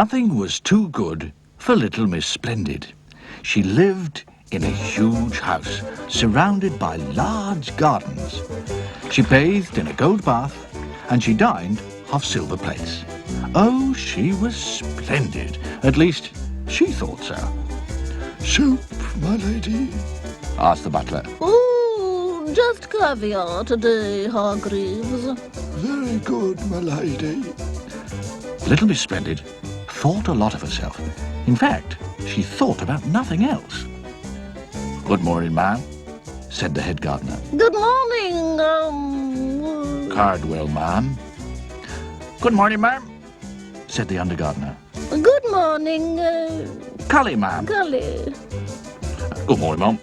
Nothing was too good for little Miss Splendid. She lived in a huge house surrounded by large gardens. She bathed in a gold bath and she dined off silver plates. Oh, she was splendid. At least, she thought so. Soup, my lady? Asked the butler. Oh, just caviar today, Hargreaves. Very good, my lady. Little Miss Splendid thought a lot of herself. In fact, she thought about nothing else. Good morning, ma'am, said the head gardener. Good morning, Cardwell, ma'am. Good morning, ma'am, said the under gardener. Good morning, Cully, ma'am. Cully. Good morning, ma'am.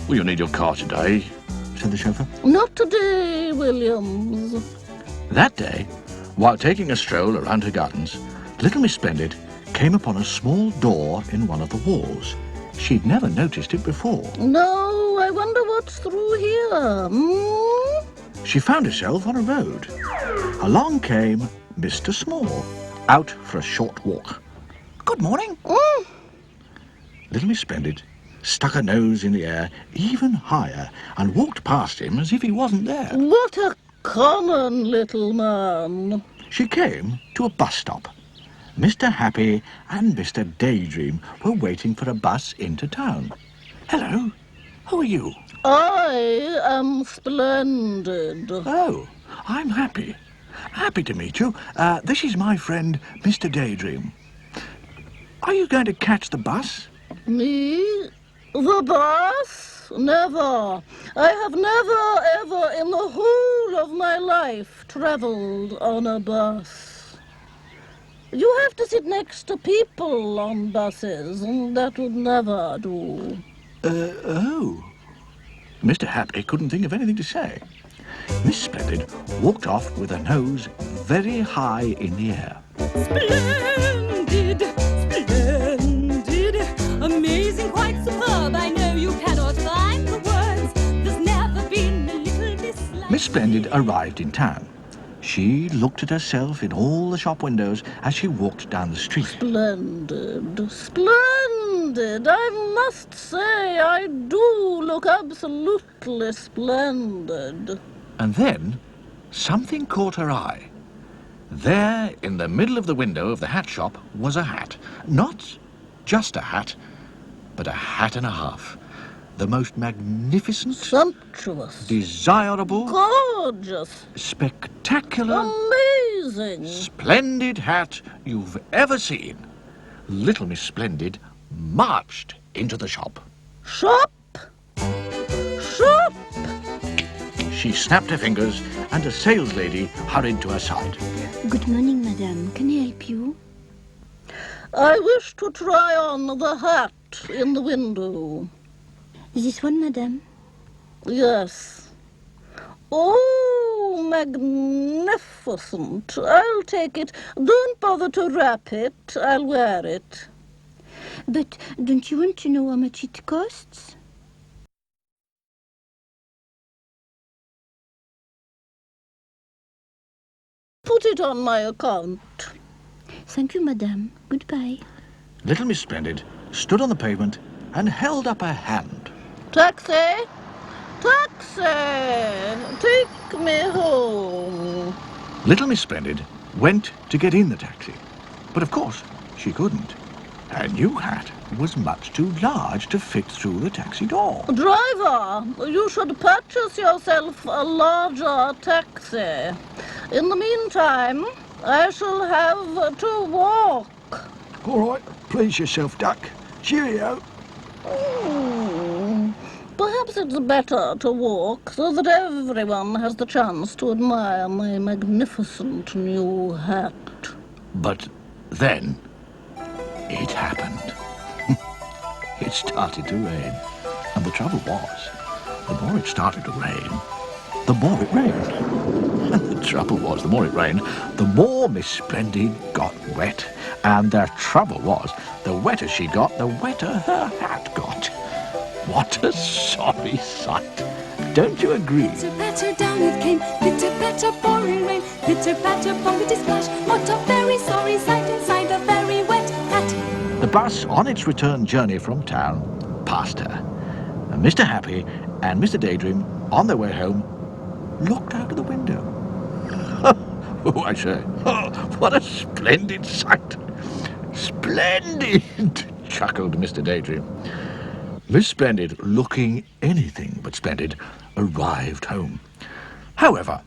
Will you need your car today? Said the chauffeur. Not today, Williams. That day, while taking a stroll around her gardens, little Miss Splendid came upon a small door in one of the walls. She'd never noticed it before. No, I wonder what's through here. She found herself on a road. Along came Mr. Small, out for a short walk. Good morning. Little Miss Splendid stuck her nose in the air even higher and walked past him as if he wasn't there. What a common little man. She came to a bus stop. Mr. Happy and Mr. Daydream were waiting for a bus into town. Hello, who are you? I am splendid. Oh, I'm Happy. Happy to meet you. This is my friend, Mr. Daydream. Are you going to catch the bus? Me? The bus? Never. I have never, ever in the whole of my life travelled on a bus. You have to sit next to people on buses, and that would never do. Oh. Mr. Happy couldn't think of anything to say. Miss Splendid walked off with her nose very high in the air. Splendid, splendid, amazing, quite superb. I know you cannot find the words. There's never been a little miss like Miss Splendid arrived in town. She looked at herself in all the shop windows as she walked down the street. Splendid, splendid. I must say I do look absolutely splendid. And then something caught her eye. There, in the middle of the window of the hat shop, was a hat. Not just a hat, but a hat and a half. The most magnificent, Sumptuous, desirable, gorgeous, spectacular, amazing. splendid hat you've ever seen. Little Miss Splendid marched into the shop. Shop! Shop! She snapped her fingers and a saleslady hurried to her side. Good morning, madame. Can I help you? I wish to try on the hat in the window. This one, madame? Yes. Oh, magnificent. I'll take it. Don't bother to wrap it. I'll wear it. But don't you want to know how much it costs? Put it on my account. Thank you, madame. Goodbye. Little Miss Splendid stood on the pavement and held up her hand. Taxi! Taxi! Take me home. Little Miss Splendid went to get in the taxi. But of course, she couldn't. Her new hat was much too large to fit through the taxi door. Driver, you should purchase yourself a larger taxi. In the meantime, I shall have to walk. All right, please yourself, duck. Cheerio. Perhaps it's better to walk so that everyone has the chance to admire my magnificent new hat. But then it happened. It started to rain. And the trouble was, the more it started to rain, the more it rained. And the trouble was, the more it rained, the more Miss Splendid got wet. And the trouble was, the wetter she got, the wetter her hat got. What a sorry sight. Don't you agree? Pitter patter down it came, pitter patter pouring rain, pitter patter bumpety splash. What a very sorry sight inside a very wet hat. The bus, on its return journey from town, passed her. And Mr. Happy and Mr. Daydream, on their way home, looked out of the window. Oh, I say, what a splendid sight. Splendid, chuckled Mr. Daydream. Miss Splendid, looking anything but splendid, arrived home. However,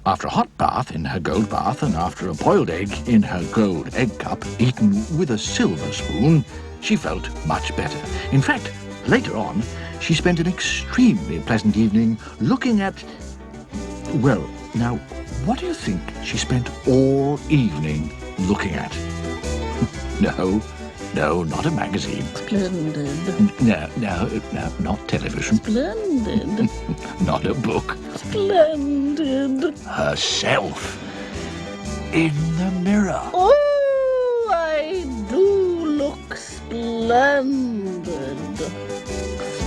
after a hot bath in her gold bath and after a boiled egg in her gold egg cup, eaten with a silver spoon, she felt much better. In fact, later on, she spent an extremely pleasant evening looking at... Well, now, what do you think she spent all evening looking at? No, not a magazine. Splendid. No, not television. Splendid. Not a book. Splendid. Herself. In the mirror. Oh, I do look splendid.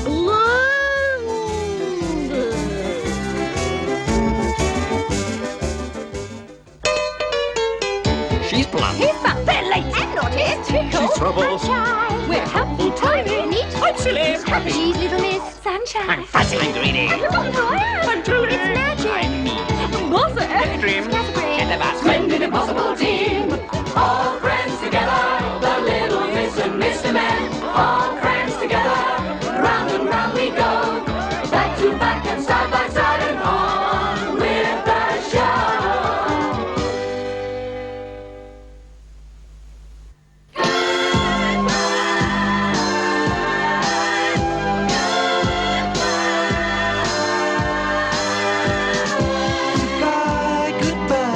Splendid. She's blunt. He's fat, they're late, and naughty, tickle, She's troubles. sunshine. We're helpful, tiny, neat, I'm silly. happy. She's little Miss Sunshine. I'm fuzzy. I'm greedy. I'm truly. It's magic. I'm mean. Buffett. Dream. Scatterbrain. In the bus. Splendid impossible team, all friends together, the little Miss and Mr. Men, all friends together, round and round we go, back to back and side by side and on with the show. Goodbye, goodbye.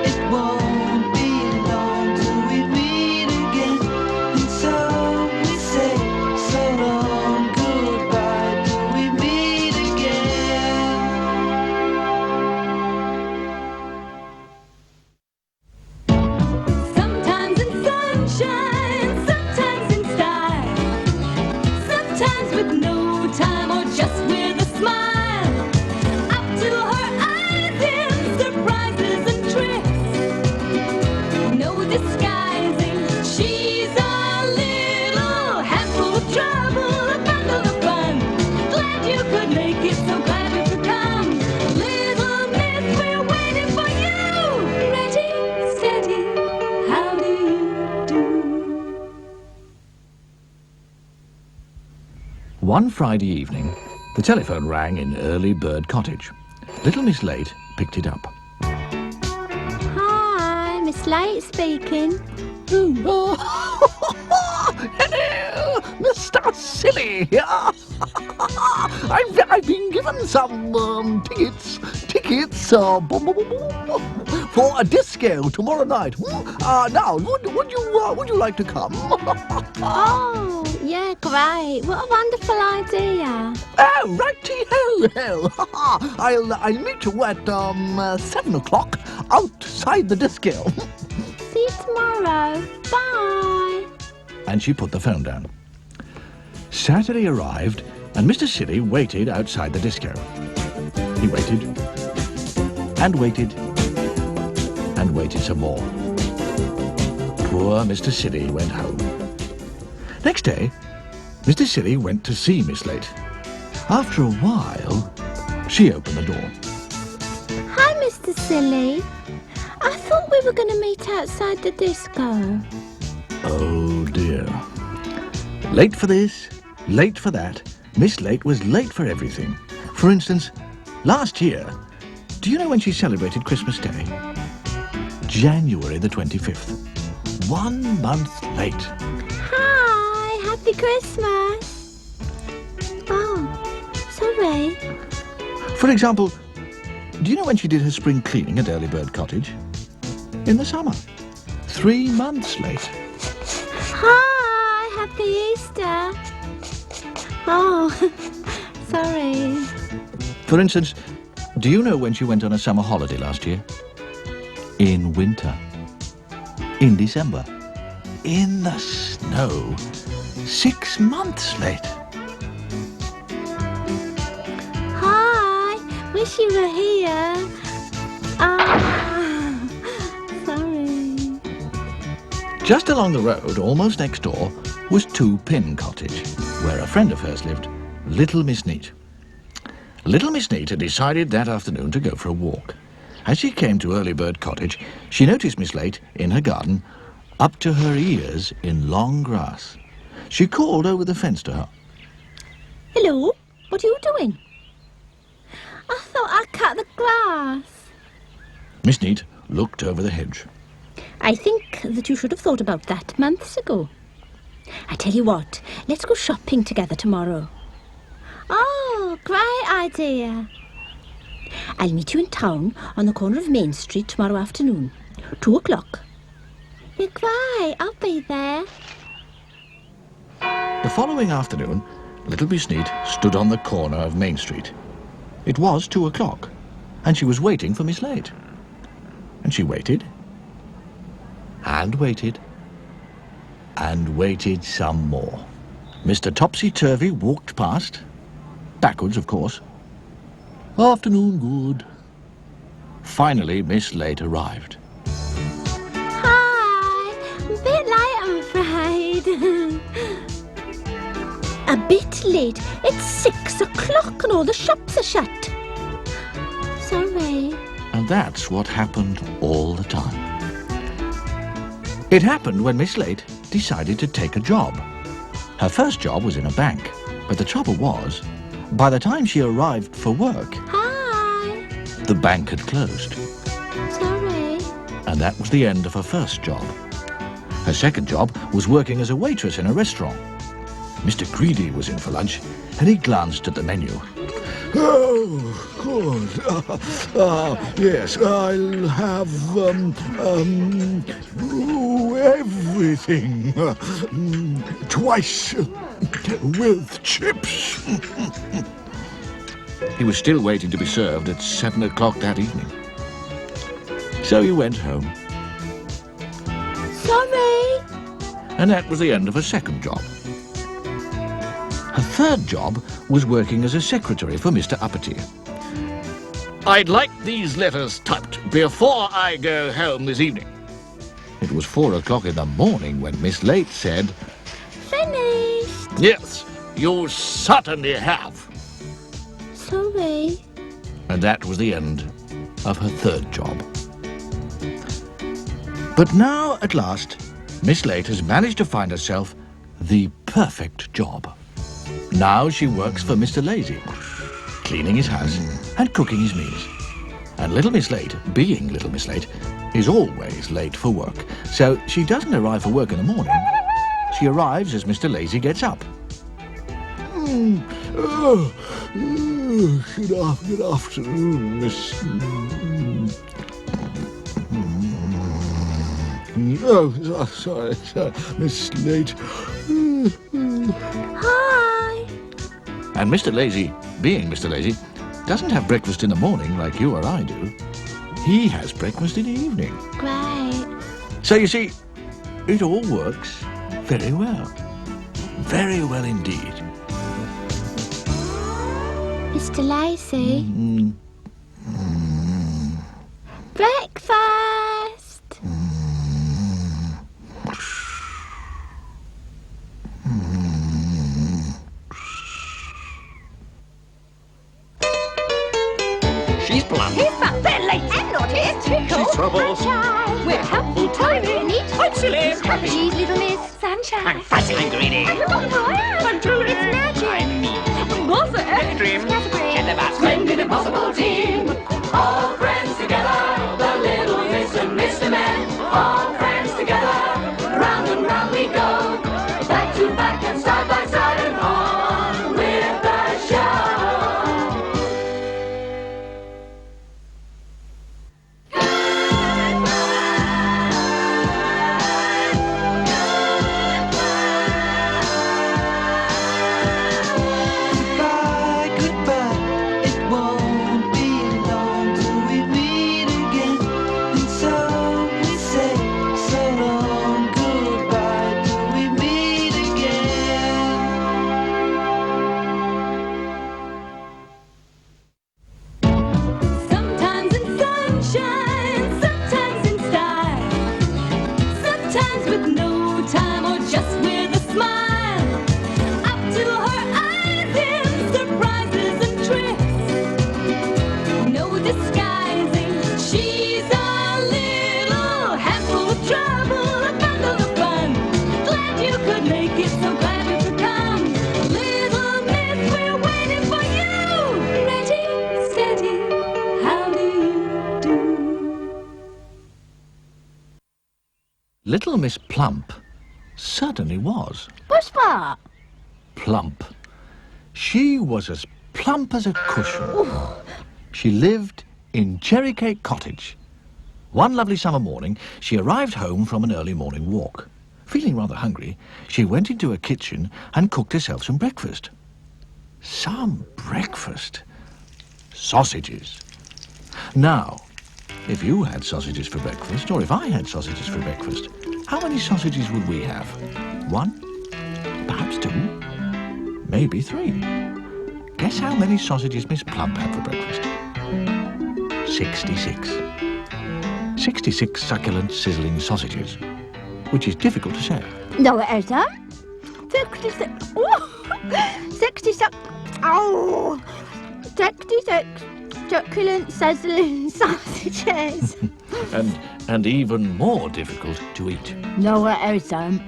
It won't be long till we meet again. And so we say so long, goodbye till we meet again. Sometimes in sunshine, sometimes in style, sometimes with no time or just with a smile. Up to her eyes in surprises and tricks, no disguising. She's a little handful of trouble, a bundle of fun. Glad you could make it, so glad you could come. Little Miss, we're waiting for you. Ready, steady, how do you do? One Friday evening, the telephone rang in Early Bird Cottage. Little Miss Late picked it up. Hi, Miss Late speaking. Hello, Mr. Silly here. I've been given some tickets for a disco tomorrow night. Now, would you like to come? Oh, yeah, great. What a wonderful idea. Oh, righty-ho. I'll meet you at 7 o'clock outside the disco. See you tomorrow. Bye. And she put the phone down. Saturday arrived, and Mr. Silly waited outside the disco. He waited, and waited, and waited some more. Poor Mr. Silly went home. Next day, Mr. Silly went to see Miss Late. After a while, she opened the door. Hi, Mr. Silly. I thought we were going to meet outside the disco. Oh dear. Late for this, late for that. Miss Late was late for everything. For instance, last year, do you know when she celebrated Christmas Day? January the 25th. 1 month late. Hi, happy Christmas. Oh, sorry. For example, do you know when she did her spring cleaning at Early Bird Cottage? In the summer. 3 months late. Hi, happy Easter. Oh, sorry. For instance, do you know when she went on a summer holiday last year? In winter. In December. In the snow. 6 months late. Hi, wish you were here. Ah, sorry. Just along the road, almost next door, was Two Pin Cottage, where a friend of hers lived, Little Miss Neat. Little Miss Neat had decided that afternoon to go for a walk. As she came to Early Bird Cottage, she noticed Miss Late in her garden, up to her ears in long grass. She called over the fence to her. Hello, what are you doing? I thought I cut the grass. Miss Neat looked over the hedge. I think that you should have thought about that months ago. I tell you what, let's go shopping together tomorrow. Oh, great idea. I'll meet you in town on the corner of Main Street tomorrow afternoon, 2 o'clock. You're great, I'll be there. The following afternoon, Little Miss Neat stood on the corner of Main Street. It was 2 o'clock, and she was waiting for Miss Late. And she waited, and waited, and waited some more. Mr. Topsy-Turvy walked past, backwards, of course. Afternoon good. Finally, Miss Late arrived. Hi, a bit late, I'm afraid. A bit late? It's 6 o'clock and all the shops are shut. Sorry. And that's what happened all the time. It happened when Miss Late decided to take a job. Her first job was in a bank, but the trouble was, by the time she arrived for work, Hi. the bank had closed. Sorry. And that was the end of her first job. Her second job was working as a waitress in a restaurant. Mr. Greedy was in for lunch, and he glanced at the menu. Oh, good. Yes, I'll have, everything. Twice. With chips. He was still waiting to be served at 7 o'clock that evening. So he went home, Sorry. and that was the end of her second job. Her third job was working as a secretary for Mr. Uppity. I'd like these letters typed before I go home this evening. It was 4 o'clock in the morning when Miss Late said, Finished. Yes, you certainly have. Sorry. And that was the end of her third job. But now, at last, Miss Late has managed to find herself the perfect job. Now she works for Mr. Lazy, cleaning his house and cooking his meals. And Little Miss Late, being Little Miss Late, is always late for work. So she doesn't arrive for work in the morning. She arrives as Mr. Lazy gets up. Good afternoon, Miss... Oh, sorry, Miss Late. Hi. And Mr. Lazy, being Mr. Lazy, doesn't have breakfast in the morning like you or I do. He has breakfast in the evening. Great. So you see, it all works very well. Very well indeed. Mr. Lacy. Breakfast. She's plump. He's fat, bit late, and naughty. It's Tickle. She's trouble. And shy. We're helpful, tiny, neat. I'm silly. She's happy. She's little Miss Sunshine. I'm fussy. I'm greedy. And look who I am. I'm truly. It's magic. I'm mean. Buffett. Dream. Scatterbrain. Get the basket. Splendid impossible team, all friends together, the little Miss and Mr. Men, all friends together, round and round we go, back to back and side by side and on with the show. Goodbye, goodbye. It won't be long till we Little Miss Plump certainly was What's that? plump. She was as plump as a cushion. She lived in Cherry Cake Cottage. One lovely summer morning, she arrived home from an early morning walk. Feeling rather hungry, she went into her kitchen and cooked herself some breakfast. Some breakfast. Sausages. Now, if you had sausages for breakfast, or if I had sausages for breakfast, how many sausages would we have? 1? Perhaps 2? Maybe 3. Guess how many sausages Miss Plump had for breakfast? 66. 66 succulent, sizzling sausages, which is difficult to say. No, it isn't. 66. Oh, 66. Oh, 66 succulent, sizzling sausages. And even more difficult to eat. No, it isn't.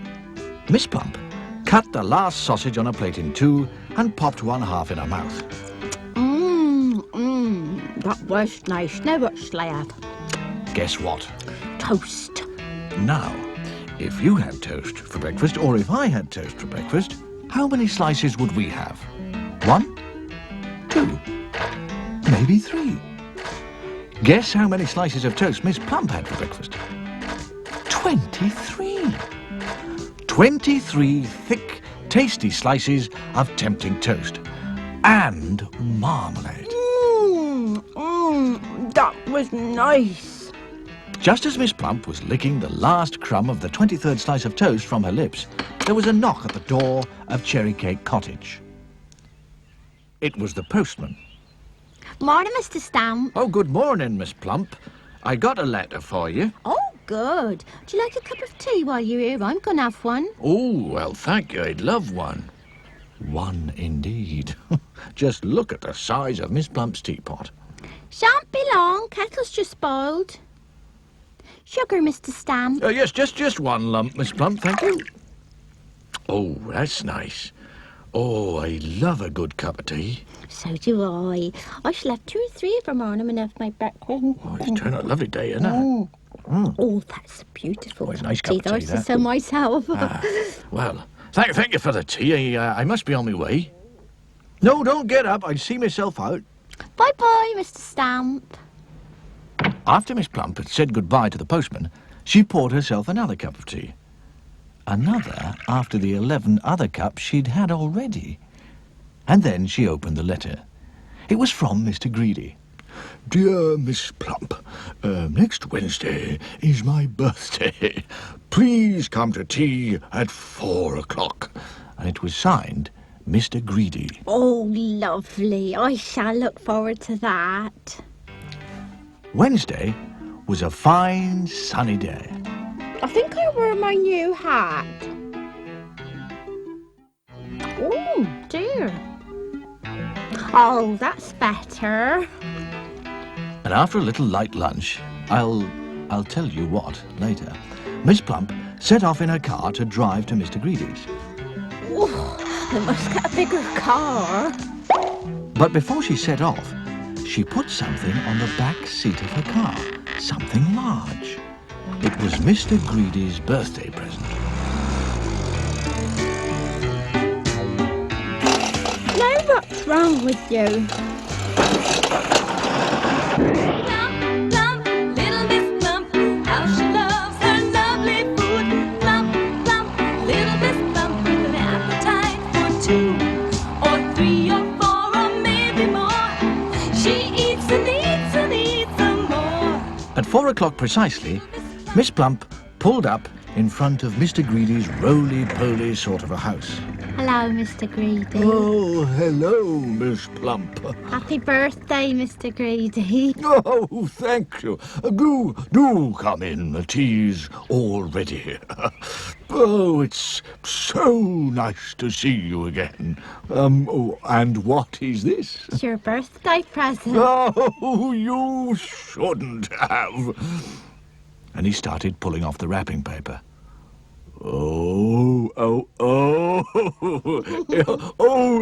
Miss Plump cut the last sausage on a plate in 2 and popped one half in her mouth. That was nice. Now what shall I have? Guess what? Toast. Now, if you had toast for breakfast, or if I had toast for breakfast, how many slices would we have? 1? 2? Maybe 3? Guess how many slices of toast Miss Plump had for breakfast? 23. 23 thick, tasty slices of tempting toast. And marmalade. That was nice. Just as Miss Plump was licking the last crumb of the 23rd slice of toast from her lips, there was a knock at the door of Cherry Cake Cottage. It was the postman. Morning, Mr. Stamp. Oh, good morning, Miss Plump. I got a letter for you. Oh, good. Would you like a cup of tea while you're here? I'm going to have one. Oh, well, thank you. I'd love one. One indeed. Just look at the size of Miss Plump's teapot. Shan't be long. Kettle's just boiled. Sugar, Mr. Stamp. Yes, just one lump, Miss Plump, thank you. Oh, that's nice. Oh, I love a good cup of tea. So do I. I shall have 2 or 3 every morning when I have my breakfast. Oh, it's turned out a lovely day, isn't it? Oh, that's beautiful. Oh, it's a nice cup of tea, I should that. sell myself. Well, thank you for the tea. I must be on my way. No, don't get up. I'd see myself out. Bye-bye, Mr. Stamp. After Miss Plump had said goodbye to the postman, she poured herself another cup of tea. Another after the 11 other cups she'd had already. And then she opened the letter. It was from Mr. Greedy. Dear Miss Plump, next Wednesday is my birthday. Please come to tea at 4 o'clock. And it was signed Mr. Greedy. Oh, lovely. I shall look forward to that. Wednesday was a fine sunny day. I think I wear my new hat. Oh, dear. Oh, that's better. And after a little light lunch, I'll tell you what later, Miss Plump set off in her car to drive to Mr. Greedy's. Oh, I must get a bigger car. But before she set off, she put something on the back seat of her car. Something large. It was Mr. Greedy's birthday present. Now what's wrong with you? Plump, plump, little Miss Plump, how she loves her lovely food. Plump, plump, little Miss Plump, with an appetite for 2 or 3 or 4 or maybe more. She eats and eats and eats some more. At 4 o'clock precisely, Miss Plump pulled up in front of Mr. Greedy's roly-poly sort of a house. Hello, Mr. Greedy. Oh, hello, Miss Plump. Happy birthday, Mr. Greedy. Oh, thank you. Do come in. The tea's all ready. Oh, it's so nice to see you again. Oh, and what is this? It's your birthday present. Oh, you shouldn't have. And he started pulling off the wrapping paper. Oh, Oh,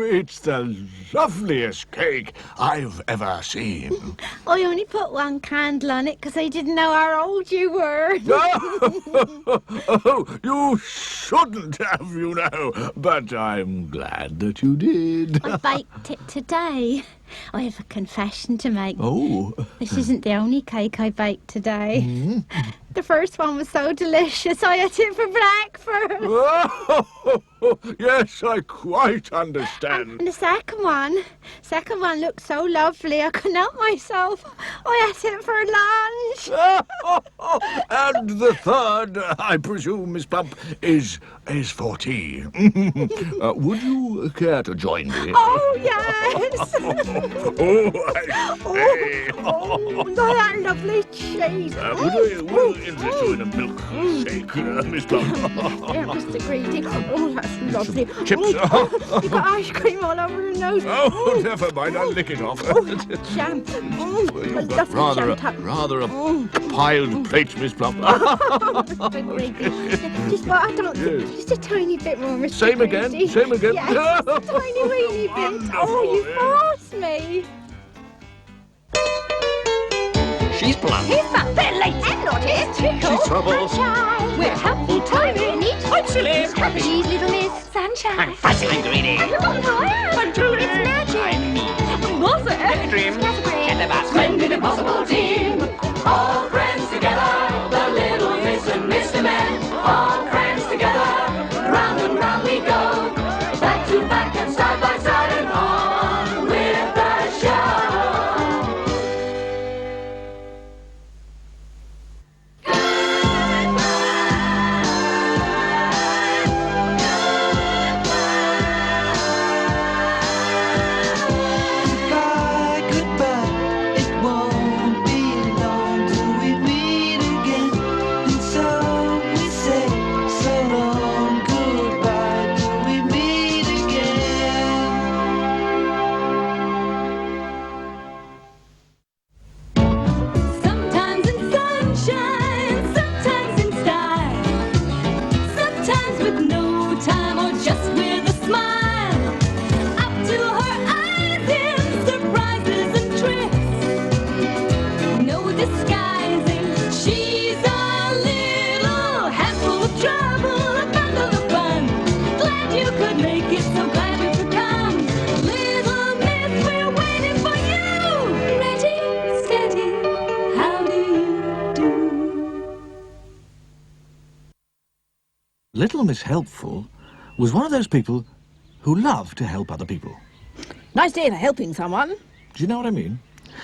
it's the loveliest cake I've ever seen. I only put one candle on it because I didn't know how old you were. Oh, you shouldn't have, you know, but I'm glad that you did. I baked it today. I have a confession to make. Oh. This isn't the only cake I baked today. The first one was so delicious, I ate it for breakfast. Oh, yes, I quite understand. And the second one looked so lovely, I couldn't help myself. I ate it for lunch. And the third, I presume, Miss Plump, is for tea. Would you care to join me? Oh, yes. Oh, I say. Oh, that lovely cheese. Would I interest you in a milkshake, Miss Plump? Yeah, Mr. Greedy. Oh, that's lovely. Chips. Oh, you got ice cream all over your nose. Oh, never mind, I'll lick it off. Jam. You've got rather a piled plate, Miss Plump. Mr. Greedy. Just, well, I don't think, just a tiny bit more, Mr. Same again, Greedy. same again. Yes, just a tiny weeny bit. Oh, you forced me. She's plump. He's fat, bit late and naughty. It's Tickle. She's trouble. Sunshine. We're helpful, tiny, neat. I'm silly. She's little Miss Sunshine. I'm fussy and greedy. And look on fire. I'm too It's magic. I'm mean. Was it? Daydream. And the basket. Splendid, impossible team, all friends together. The little Miss and Mr. Men, all friends together. Round and round we go, back to back and side by side and on with the show. Goodbye, goodbye. It won't be long till we meet again. And so we say so long. Goodbye till we meet again. Sometimes in sunshine, sometimes in style, sometimes with no time or just with a smile. Up to her eyes in surprises and tricks, no disguising. She's a little handful of trouble, a bundle of fun. Glad you could make it, so glad you could come. Little Miss, we're waiting for you. Ready, steady, how do you do? Little Miss Helpful was one of those people who love to help other people. Nice day for helping someone. Do you know what I mean?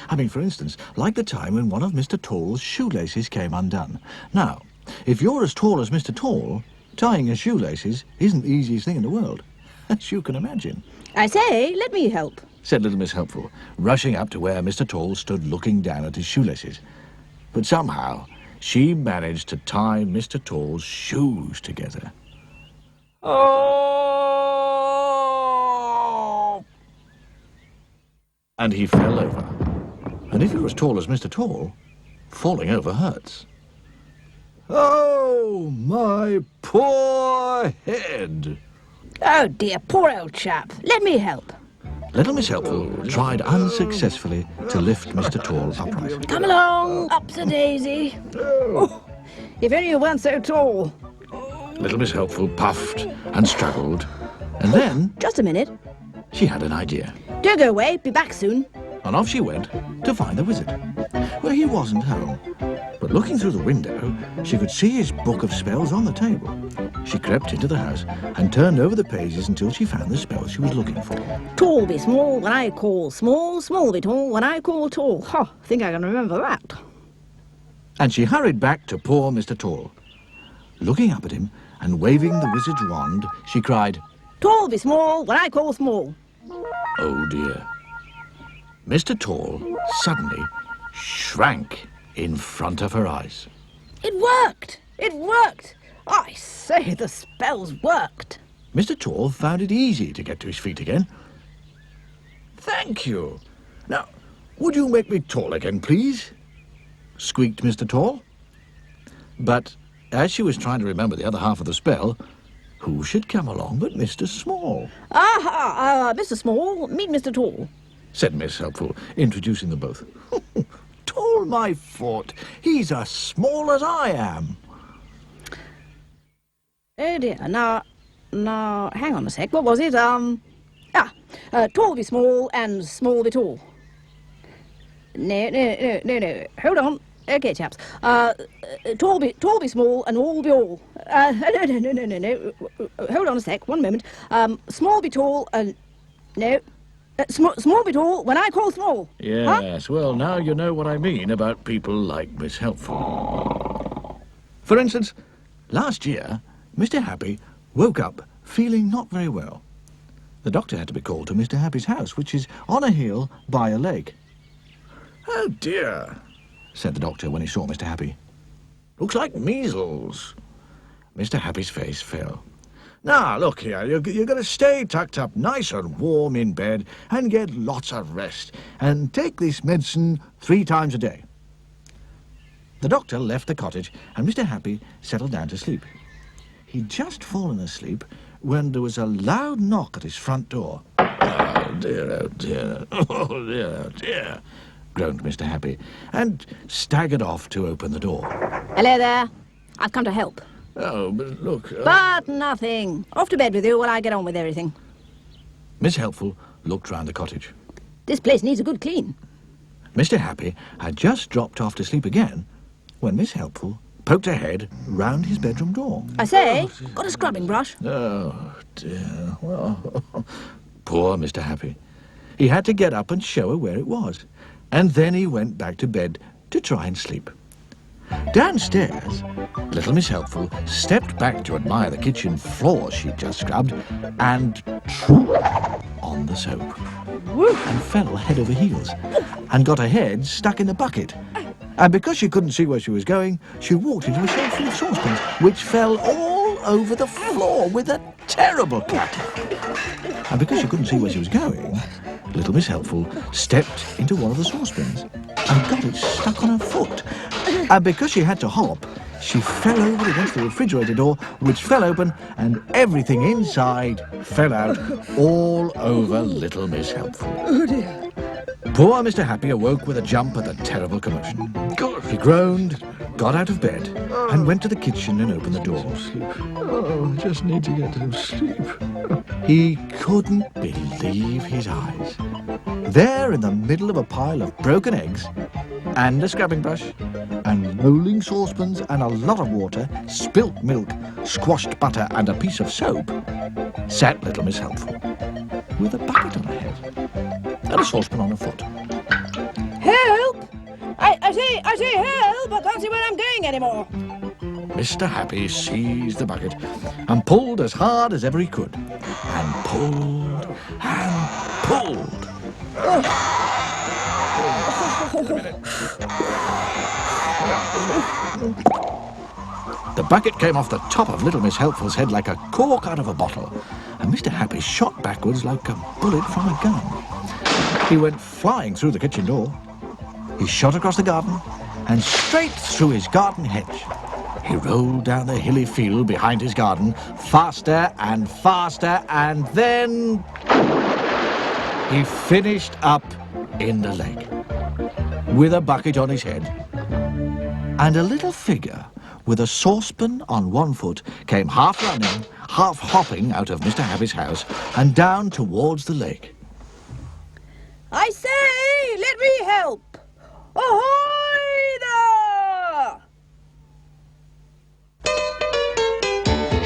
I mean, for instance, like the time when one of Mr. Tall's shoelaces came undone. Now, if you're as tall as Mr. Tall, tying his shoelaces isn't the easiest thing in the world, as you can imagine, I say, let me help. said Little Miss Helpful, rushing up to where Mr. Tall stood looking down at his shoelaces. But somehow, she managed to tie Mr. Tall's shoes together. Oh! And he fell over. And if you're as tall as Mr. Tall, falling over hurts. Oh, my poor head! Oh dear, poor old chap. Let me help. Little Miss Helpful tried unsuccessfully to lift Mr. Tall upright. Come along, Upsy Daisy. Oh, if only you weren't so tall. Little Miss Helpful puffed and struggled, and then Just a minute. she had an idea. Don't go away. Be back soon. And off she went to find the wizard. Well, he wasn't home, but looking through the window, she could see his book of spells on the table. She crept into the house and turned over the pages until she found the spell she was looking for. Tall be small when I call small. Small be tall when I call tall. I think I can remember that. And she hurried back to poor Mr. Tall. Looking up at him and waving the wizard's wand, she cried, Tall be small when I call small. "Oh dear." Mr. Tall suddenly shrank in front of her eyes. It worked. It worked. I say, the spells worked. Mr. Tall found it easy to get to his feet again. "Thank you. Now, would you make me tall again, please?" squeaked Mr. Tall. But as she was trying to remember the other half of the spell, who should come along but Mr. Small, Mr. Small, meet Mr. Tall. said Miss Helpful, introducing them both. Tall, my foot. He's as small as I am. Oh dear, now, hang on a sec, what was it? Tall be small and small be tall. No, hold on. Okay, chaps. Tall be small and all be all. No. Hold on a sec, one moment. Small be tall and... No. Small be tall when I call small. Yes, well, now you know what I mean about people like Miss Helpful. For instance, last year, Mr. Happy woke up feeling not very well. The doctor had to be called to Mr. Happy's house, which is on a hill by a lake. "Oh, dear," said the doctor when he saw Mr. Happy. "Looks like measles." Mr. Happy's face fell. "Now, look here, you're going to stay tucked up nice and warm in bed and get lots of rest, and take this medicine 3 times a day." The doctor left the cottage, and Mr. Happy settled down to sleep. He'd just fallen asleep when there was a loud knock at his front door. "Oh, dear, oh, dear, oh, dear, oh, dear," groaned Mr. Happy, and staggered off to open the door. Hello there. I've come to help. "Oh, but look..." But nothing. Off to bed with you while I get on with everything. Miss Helpful looked round the cottage. This place needs a good clean. Mr. Happy had just dropped off to sleep again when Miss Helpful poked her head round his bedroom door. I say, got a scrubbing brush? Oh, dear. Well, poor Mr. Happy. He had to get up and show her where it was, and then he went back to bed to try and sleep. Downstairs, little Miss Helpful stepped back to admire the kitchen floor she'd just scrubbed and on the soap and fell head over heels and got her head stuck in the bucket. And because she couldn't see where she was going, she walked into a shelf full of saucepans, which fell all over the floor with a terrible clatter. And because she couldn't see where she was going, little Miss Helpful stepped into one of the saucepans and got it stuck on her foot. And because she had to hop, she fell over against the refrigerator door, which fell open, and everything inside fell out all over little Miss Helpful. Oh dear. Poor Mr. Happy awoke with a jump at the terrible commotion. He groaned, got out of bed, and went to the kitchen and opened the door. Oh, I just need to get to sleep. He couldn't believe his eyes. There in the middle of a pile of broken eggs, and a scrubbing brush, and rolling saucepans, and a lot of water, spilt milk, squashed butter, and a piece of soap, sat little Miss Helpful, with a bucket on her head, and a saucepan on her foot. Help! I say help! I can't see where I'm going anymore. Mr. Happy seized the bucket and pulled as hard as ever he could, and pulled and pulled. The bucket came off the top of little Miss Helpful's head like a cork out of a bottle, and Mr. Happy shot backwards like a bullet from a gun. He went flying through the kitchen door. He shot across the garden and straight through his garden hedge. He rolled down the hilly field behind his garden, faster and faster, and then he finished up in the lake with a bucket on his head. And a little figure with a saucepan on one foot came half running, half hopping out of Mr. Happy's house and down towards the lake. I say, let me help! Ahoy there!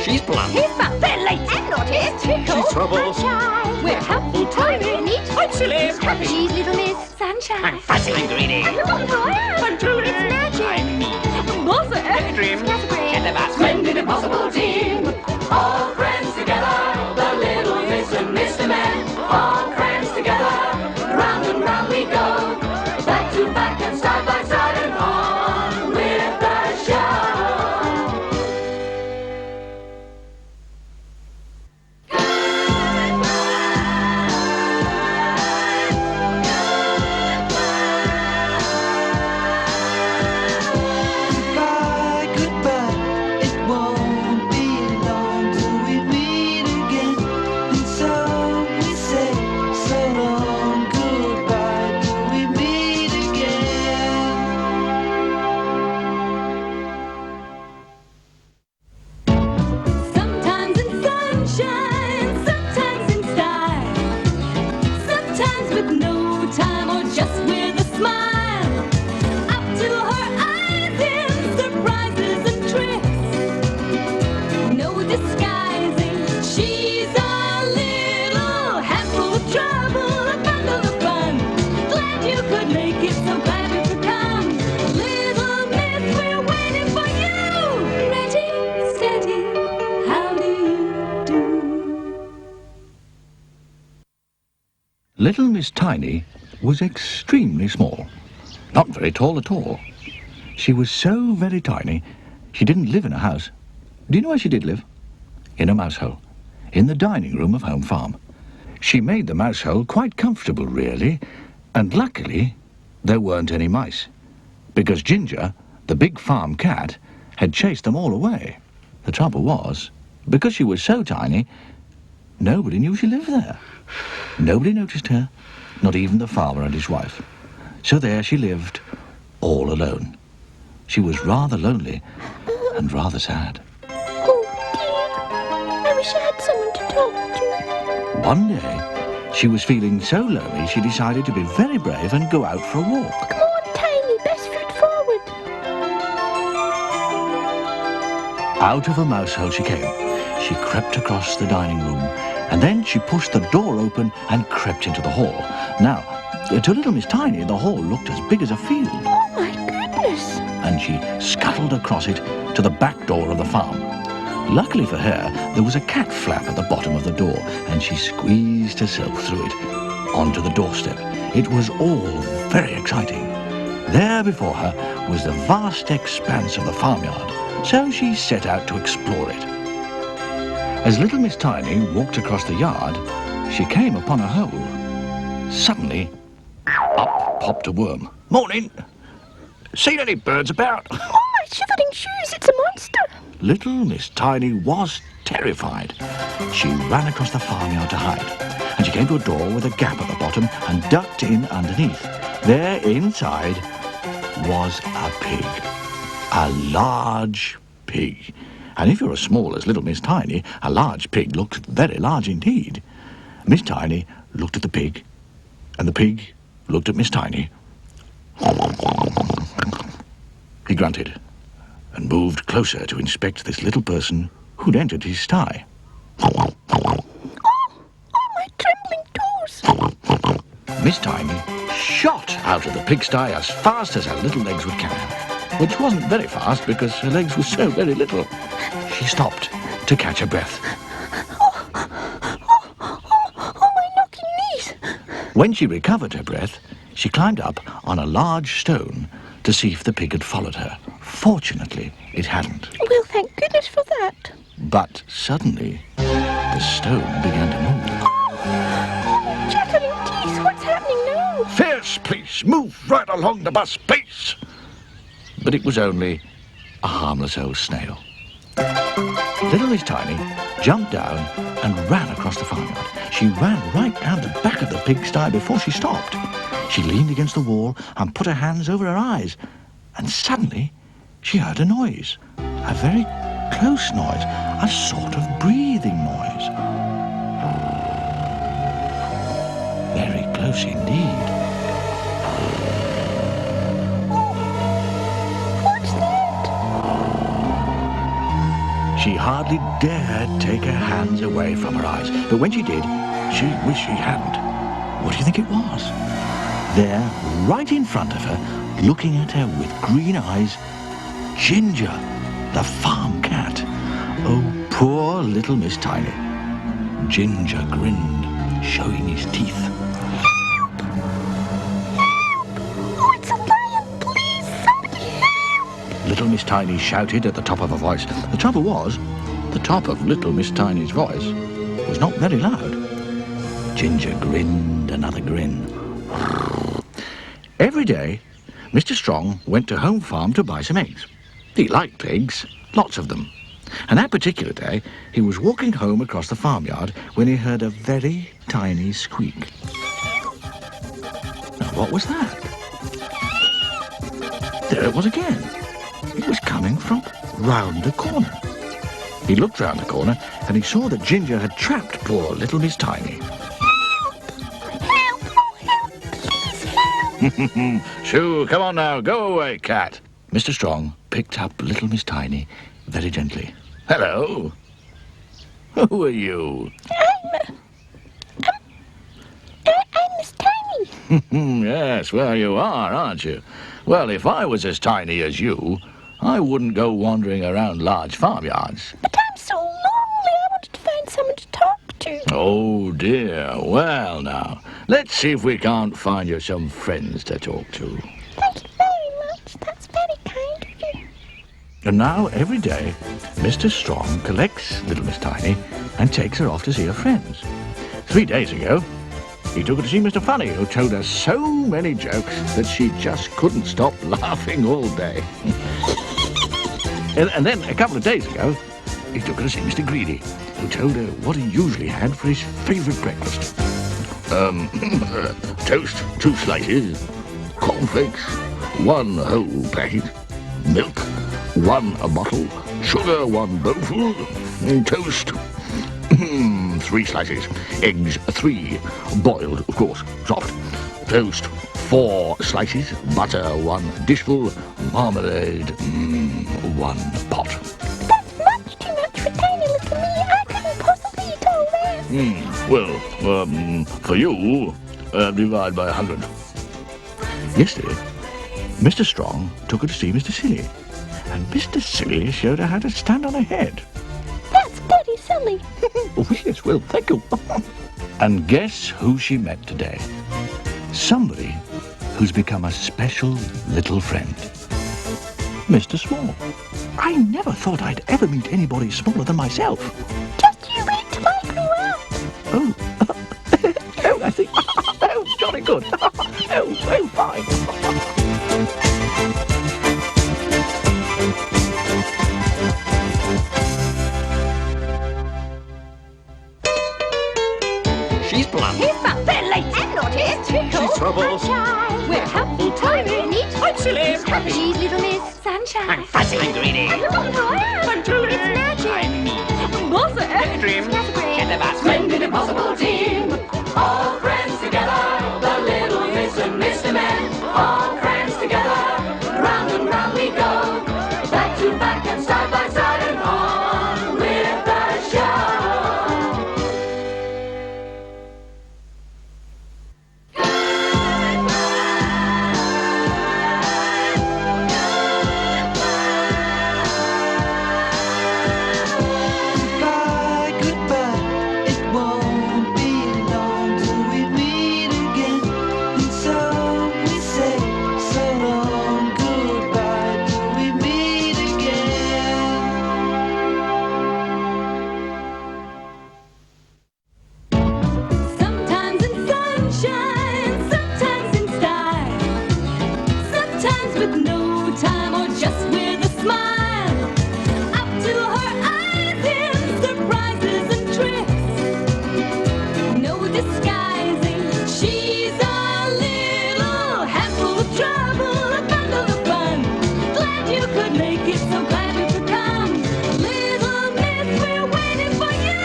She's plump. He's fun. They're late. And naughty. Tickle. She's trouble. Sunshine. We're helpful, tiny. Neat. I'm silly. Happy. She's little Miss Sunshine. I'm fussy. I'm greedy. And the little boy. I'm truly. It's magic. I'm mean. Buffet. Daydream. Scatterbrain. And the basket. Splendid impossible team, all friends together, the little Miss and Mr. Men, all friends together, round and round we go, back to back and side by side and on with the show. Little Miss Tiny was extremely small. Not very tall at all. She was so very tiny, she didn't live in a house. Do you know where she did live? In a mouse hole, in the dining room of Home Farm. She made the mouse hole quite comfortable, really, and luckily there weren't any mice, because Ginger, the big farm cat, had chased them all away. The trouble was, because she was so tiny, nobody knew she lived there. Nobody noticed her, not even the farmer and his wife. So there she lived, all alone. She was rather lonely and rather sad. Oh, dear. I wish I had someone to talk to. One day, she was feeling so lonely she decided to be very brave and go out for a walk. Come on, Tiny, best foot forward. Out of a mouse hole she came. She crept across the dining room, and then she pushed the door open and crept into the hall. Now, to little Miss Tiny, the hall looked as big as a field. Oh, my goodness. And she scuttled across it to the back door of the farm. Luckily for her, there was a cat flap at the bottom of the door, and she squeezed herself through it onto the doorstep. It was all very exciting. There before her was the vast expanse of the farmyard, so she set out to explore it. As little Miss Tiny walked across the yard, she came upon a hole. Suddenly, up popped a worm. Morning! Seen any birds about? Oh, my shivering shoes, it's a monster. Little Miss Tiny was terrified. She ran across the farmyard to hide, and she came to a door with a gap at the bottom and ducked in underneath. There inside was a pig. A large pig. And if you're as small as little Miss Tiny, a large pig looked very large indeed. Miss Tiny looked at the pig, and the pig looked at Miss Tiny. He grunted and moved closer to inspect this little person who'd entered his sty. Oh, my trembling toes. Miss Tiny shot out of the pigsty as fast as her little legs would carry her, which wasn't very fast because her legs were so very little. She stopped to catch her breath. Oh, my knocking knees. When she recovered her breath, she climbed up on a large stone to see if the pig had followed her. Fortunately, it hadn't. Well, thank goodness for that. But suddenly, the stone began to move. Chattering teeth, what's happening now? Fierce, please! Move right along the bus, please! But it was only a harmless old snail. Little Miss Tiny jumped down and ran across the farmyard. She ran right down the back of the pigsty before she stopped. She leaned against the wall and put her hands over her eyes. And suddenly, she heard a noise. A very close noise. A sort of breathing noise. Very close indeed. What's that? She hardly dared take her hands away from her eyes. But when she did, she wished she hadn't. What do you think it was? There, right in front of her, looking at her with green eyes, Ginger, the farm cat. Oh, poor little Miss Tiny. Ginger grinned, showing his teeth. Oh, it's a lion, please, somebody help. Little Miss Tiny shouted at the top of her voice. The trouble was, the top of little Miss Tiny's voice was not very loud. Ginger grinned another grin. Every day, Mr. Strong went to Home Farm to buy some eggs. He liked eggs, lots of them. And that particular day, he was walking home across the farmyard when he heard a very tiny squeak. Now, what was that? There it was again. It was coming from round the corner. He looked round the corner and he saw that Ginger had trapped poor little Miss Tiny. Help! Oh, help! Please help! Shoo, come on now, go away, cat. Mr. Strong picked up little Miss Tiny very gently. Hello. Who are you? I'm Miss Tiny. Yes, well, you are, aren't you? Well, if I was as tiny as you, I wouldn't go wandering around large farmyards. But I'm so lonely. I wanted to find someone to talk to. Oh, dear. Well, now, let's see if we can't find you some friends to talk to. Thank you very much. That's very kind of you. And now, every day, Mr. Strong collects little Miss Tiny and takes her off to see her friends. 3 days ago, he took her to see Mr. Funny, who told her so many jokes that she just couldn't stop laughing all day. and then, a couple of days ago, he took her to see Mr. Greedy, who told her what he usually had for his favourite breakfast. Toast, 2 slices, cornflakes, 1 whole packet, milk, 1 a bottle, sugar 1 bowlful, toast, 3 slices, eggs 3, boiled, of course, soft, toast 4 slices, butter 1 dishful, marmalade 1 pot. That's much too much for tiny little me. I couldn't possibly eat all that. Well, for you, divide by 100. Yesterday, Mr. Strong took her to see Mr. Silly, and Mr. Silly showed her how to stand on her head. That's very silly. Oh, yes, well, thank you. And guess who she met today? Somebody who's become a special little friend. Mr. Small. I never thought I'd ever meet anybody smaller than myself. Just you wait till I grow up. Oh, I think, oh, jolly good. Oh, fine. She's blunt. He's fun. They're late and naughty. It's too cold. She's trouble. Sunshine. We're happy, tiny, neat. I'm silly. She's happy. She's little Miss Sunshine. I'm fuzzy. I'm greedy. And look at who I am. I'm Julie. It's magic. I'm me. Bossa. Dream. Scatterbrain. And the bus. Splendid, impossible team, all friends together. The little Miss and Mr. Men, all friends together. Round and round we go, back to back and side by side and on with the show. Goodbye, goodbye. It won't be long till we meet again. And so we say so long. Goodbye till we meet again. Sometimes in sunshine, sometimes in style, sometimes with no time or just with a smile. Up to her eyes in surprises and tricks, no disguising. She's a little handful of trouble, a bundle of fun. Glad you could make it, so glad you could come. Little Miss, we're waiting for you.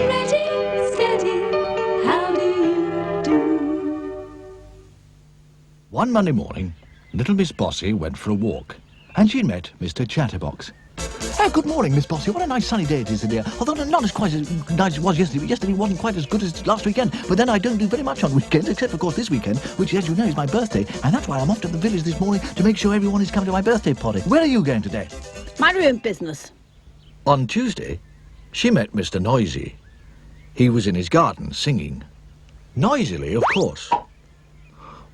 Ready, steady, how do you do? One Monday morning, little Miss Bossy went for a walk, and she met Mr. Chatterbox. Good morning, Miss Bossy. What a nice sunny day it is today. Although not as quite as nice as it was yesterday. Yesterday wasn't quite as good as last weekend. But then I don't do very much on weekends, except, of course, this weekend, which, as you know, is my birthday. And that's why I'm off to the village this morning to make sure everyone is coming to my birthday party. Where are you going today? Mind your own business. On Tuesday, she met Mr. Noisy. He was in his garden singing. Noisily, of course.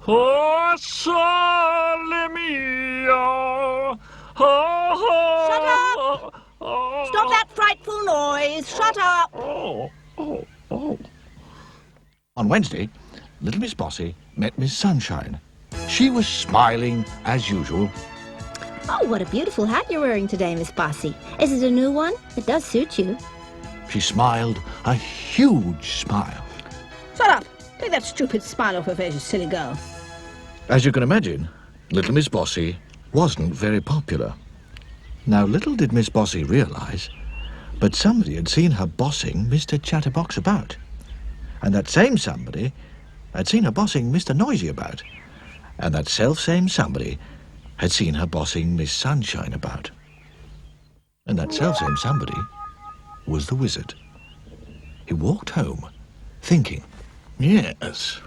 Oh, sole mio. Shut up! Stop that frightful noise. Shut up! On Wednesday, little Miss Bossy met Miss Sunshine. She was smiling as usual. Oh, what a beautiful hat you're wearing today, Miss Bossy. Is it a new one? It does suit you. She smiled a huge smile. Shut up! Take that stupid smile off your face, you silly girl. As you can imagine, little Miss Bossy wasn't very popular. Now, little did Miss Bossy realize, but somebody had seen her bossing Mr. Chatterbox about. And that same somebody had seen her bossing Mr. Noisy about. And that self-same somebody had seen her bossing Miss Sunshine about. And that self-same somebody was the wizard. He walked home, thinking, yes,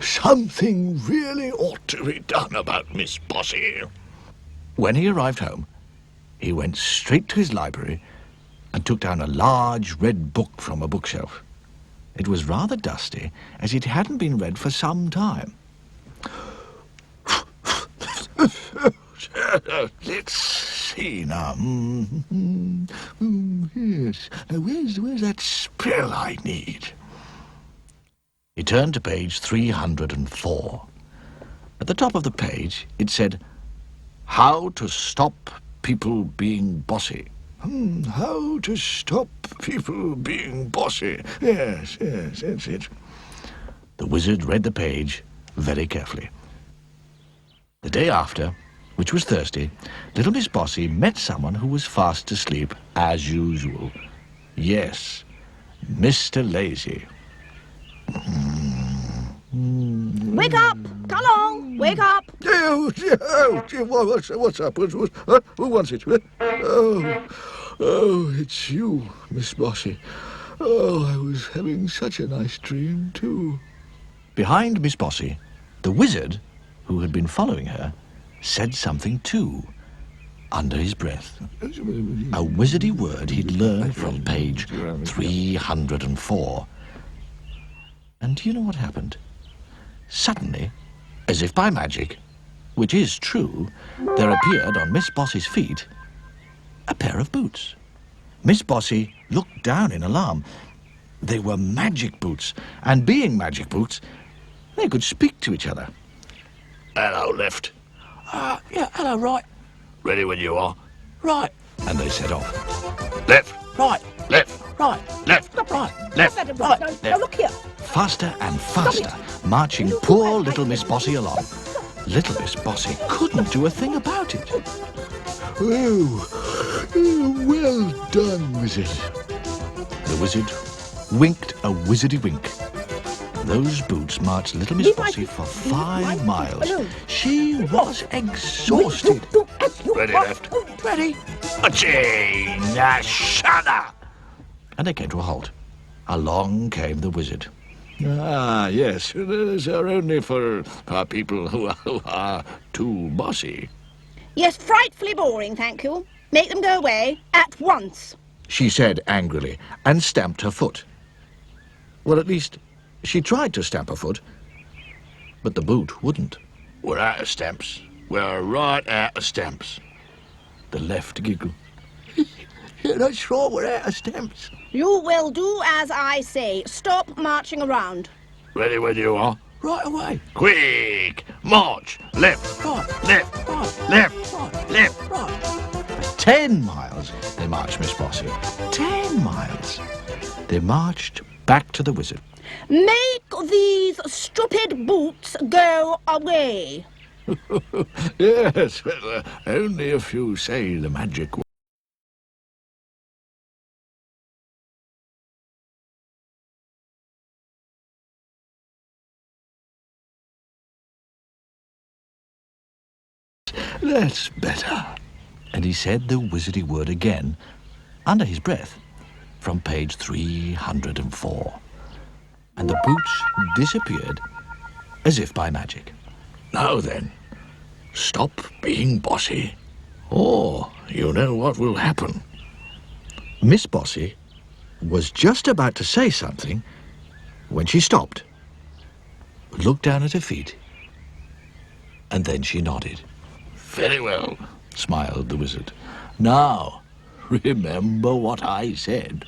something really ought to be done about Miss Bossy. When he arrived home, he went straight to his library and took down a large red book from a bookshelf. It was rather dusty, as it hadn't been read for some time. Let's see now. Yes. Now, where's that spell I need? He turned to page 304. At the top of the page, it said, "How to stop people being bossy." How to stop people being bossy. Yes, that's it. The wizard read the page very carefully. The day after, which was Thursday, little Miss Bossy met someone who was fast asleep, as usual. Yes, Mr. Lazy. Wake up! Come on! Wake up! Oh, dear, what's up? Who wants it? Oh, it's you, Miss Bossy. Oh, I was having such a nice dream, too. Behind Miss Bossy, the wizard, who had been following her, said something too, under his breath. A wizardy word he'd learned from page 304. And do you know what happened? Suddenly, as if by magic, which is true, there appeared on Miss Bossy's feet a pair of boots. Miss Bossy looked down in alarm. They were magic boots, and being magic boots, they could speak to each other. Hello, Left. Yeah, hello, right. Ready when you are. Right. And they set off. Left, Right, left, right, left, right, left. right. Now look here. Faster and faster, marching poor little Miss Bossy along. Little Miss Bossy couldn't do a thing about it. Oh, well done, wizard. The wizard winked a wizardy wink. Those boots marched little Miss Bossy for 5 miles. She was exhausted. Ready, Left. Ready? Aching, shudder. And they came to a halt. Along came the wizard. Ah, yes, those are only for people who are too bossy. Yes, frightfully boring, thank you. Make them go away at once. She said angrily, and stamped her foot. Well, at least, she tried to stamp her foot, but the boot wouldn't. We're out of stamps. We're right out of stamps. The Left giggled. You're not sure we're out of stamps? You will do as I say. Stop marching around. Ready when you are. Right away. Quick! March! Left! Right, Left! right, Left! right, Left! right. 10 miles they marched, Miss Bossy. 10 miles. They marched back to the wizard. Make these stupid boots go away. Yes, well, only if you say the magic word. That's better. And he said the wizardy word again, under his breath, from page 304. And the boots disappeared as if by magic. Now then, stop being bossy, or you know what will happen. Miss Bossy was just about to say something when she stopped, looked down at her feet, and then she nodded. Very well. Smiled the wizard. Now, remember what I said.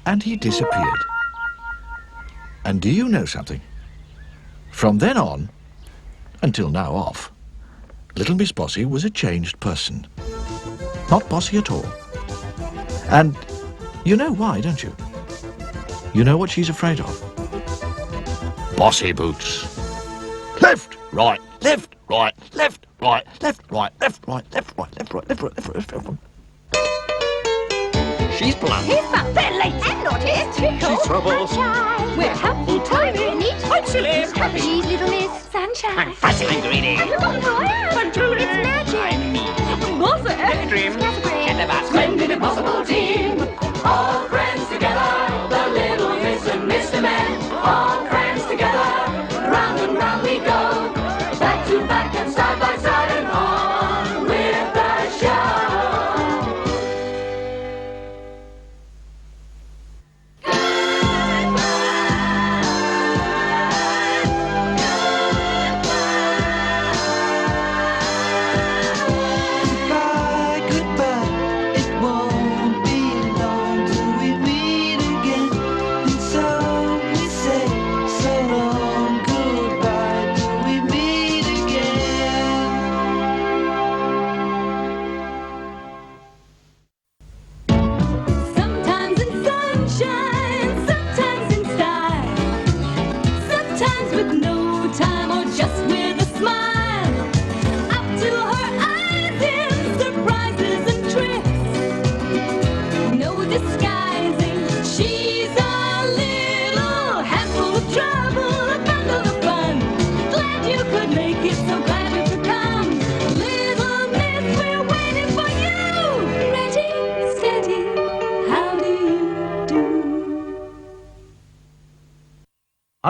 And he disappeared. And do you know something? From then on, until now off, little Miss Bossy was a changed person. Not bossy at all. And you know why, don't you? You know what she's afraid of? Bossy boots. Left, right, left, right, left, right, left, right, left, right, left, right, left, right, left, right, left, right, left, right. She's blunt. He's fat. They're late and naughty. Tickle. She's trouble. Sunshine. We're helpful, tiny, neat. I'm silly. She's happy. She's little Miss Sunshine. I'm fussy. I'm greedy. I'm royal. I'm Julie. It's magic. I'm me. Mother. Daydream. Scatterbrain. Chatterbox. Splendid impossible team, all friends together, the little Miss and Mr. Men, all friends together, round and round we go, back to back and side by side and on with the show.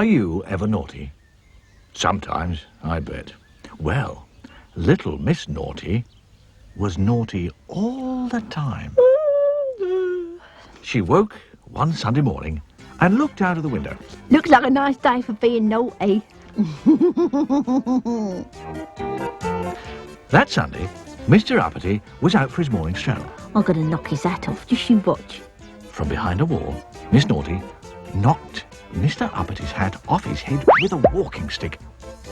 Are you ever naughty? Sometimes, I bet. Well, little Miss Naughty was naughty all the time. She woke one Sunday morning and looked out of the window. Looks like a nice day for being naughty. That Sunday, Mr. Uppity was out for his morning stroll. I'm going to knock his hat off. Just you watch. From behind a wall, Miss Naughty knocked Mr. Uppity's hat off his head with a walking stick.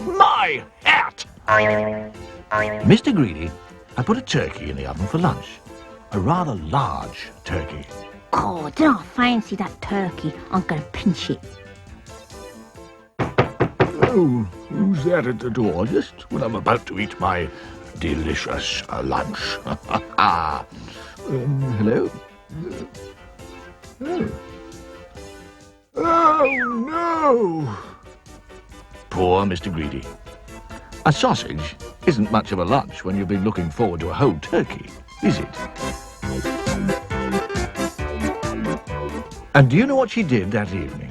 My hat! Mr. Greedy had put a turkey in the oven for lunch. A rather large turkey. Oh, did I fancy that turkey? I'm going to pinch it. Oh, who's there at the door just when I'm about to eat my delicious lunch? Hello? Oh, no! Poor Mr. Greedy. A sausage isn't much of a lunch when you've been looking forward to a whole turkey, is it? And do you know what she did that evening?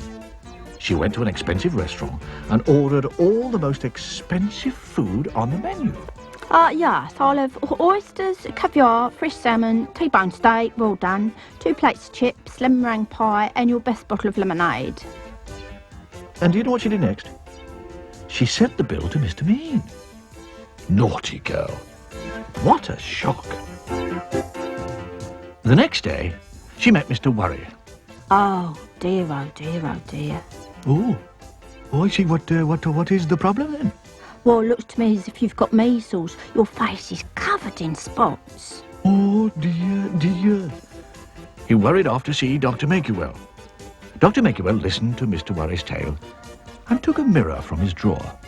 She went to an expensive restaurant and ordered all the most expensive food on the menu. Yes, I'll have oysters, caviar, fresh salmon, T-bone steak, well done, 2 plates of chips, lemon meringue pie, and your best bottle of lemonade. And do you know what she did next? She sent the bill to Mr. Mean. Naughty girl. What a shock. The next day, she met Mr. Worry. Oh dear, oh dear, oh dear. Oh, I see. What is the problem then? Well, it looks to me as if you've got measles. Your face is covered in spots. Oh, dear. He worried off to see Dr. Makewell. Dr. Makewell listened to Mr. Worry's tale and took a mirror from his drawer.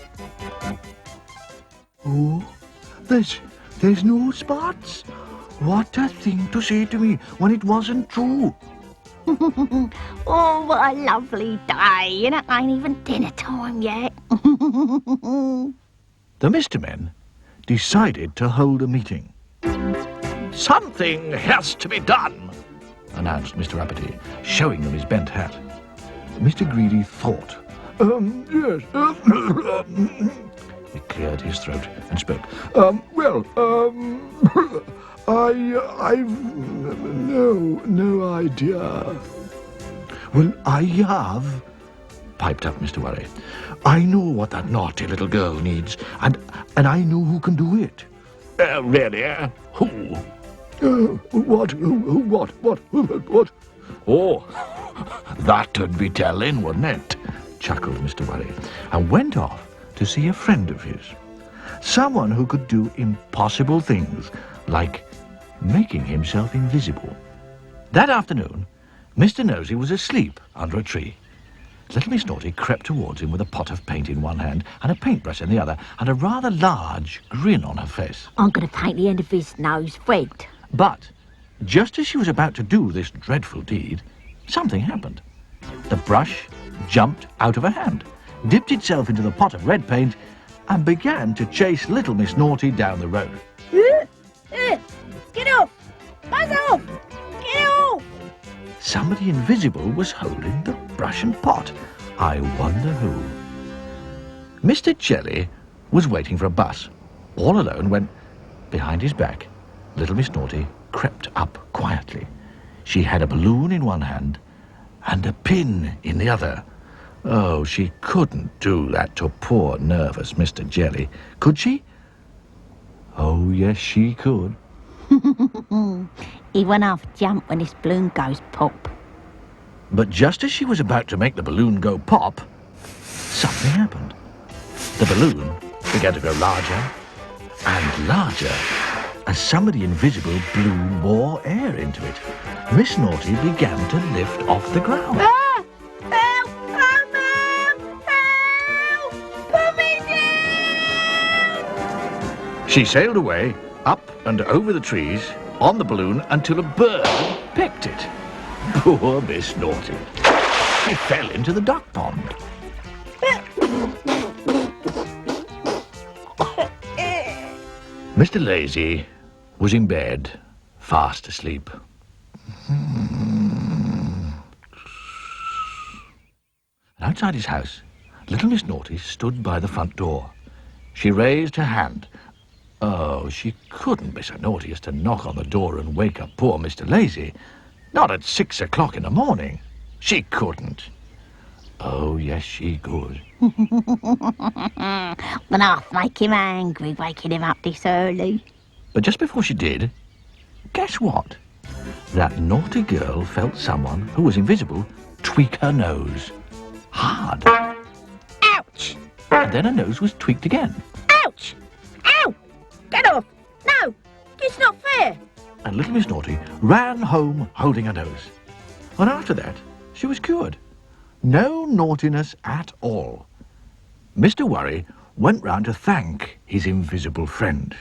Oh, there's no spots. What a thing to say to me when it wasn't true. Oh, what a lovely day, and it ain't even dinner time yet. The Mr. Men decided to hold a meeting. Something has to be done, announced Mr. Uppity, showing them his bent hat. Mr. Greedy thought. Yes. He cleared his throat and spoke. I've no idea. Well, I have, piped up Mr. Worry. I know what that naughty little girl needs, and I know who can do it. Really? Who? What? Oh, that'd be telling, wouldn't it? Chuckled Mr. Worry, and went off to see a friend of his. Someone who could do impossible things, like making himself invisible. That afternoon, Mr. Nosey was asleep under a tree. Little Miss Naughty crept towards him with a pot of paint in one hand and a paintbrush in the other, and a rather large grin on her face. I'm going to paint the end of his nose red. But just as she was about to do this dreadful deed, something happened. The brush jumped out of her hand, dipped itself into the pot of red paint, and began to chase Little Miss Naughty down the road. Get off! Buzz off! Get off! Somebody invisible was holding the brush and pot. I wonder who. Mr. Jelly was waiting for a bus. All alone when, behind his back, Little Miss Naughty crept up quietly. She had a balloon in one hand and a pin in the other. Oh, she couldn't do that to poor, nervous Mr. Jelly, could she? Oh, yes, she could. He went off jump when his balloon goes pop. But just as she was about to make the balloon go pop, something happened. The balloon began to grow larger and larger as somebody invisible blew more air into it. Miss Naughty began to lift off the ground. Ah! Help! Oh, Mum! Help! Put me down! She sailed away, up and over the trees, on the balloon, until a bird pecked it. Poor Miss Naughty. She fell into the duck pond. Mr. Lazy was in bed, fast asleep. And outside his house, Little Miss Naughty stood by the front door. She raised her hand. Oh, she couldn't be so naughty as to knock on the door and wake up poor Mr. Lazy. Not at 6 o'clock in the morning. She couldn't. Oh, yes, she could. Then I'll make him angry, waking him up this early. But just before she did, guess what? That naughty girl felt someone who was invisible tweak her nose. Hard. Ouch! And then her nose was tweaked again. Ouch! Ow! Get off! No! It's not fair! And Little Miss Naughty ran home holding her nose. And after that, she was cured. No naughtiness at all. Mr. Worry went round to thank his invisible friend.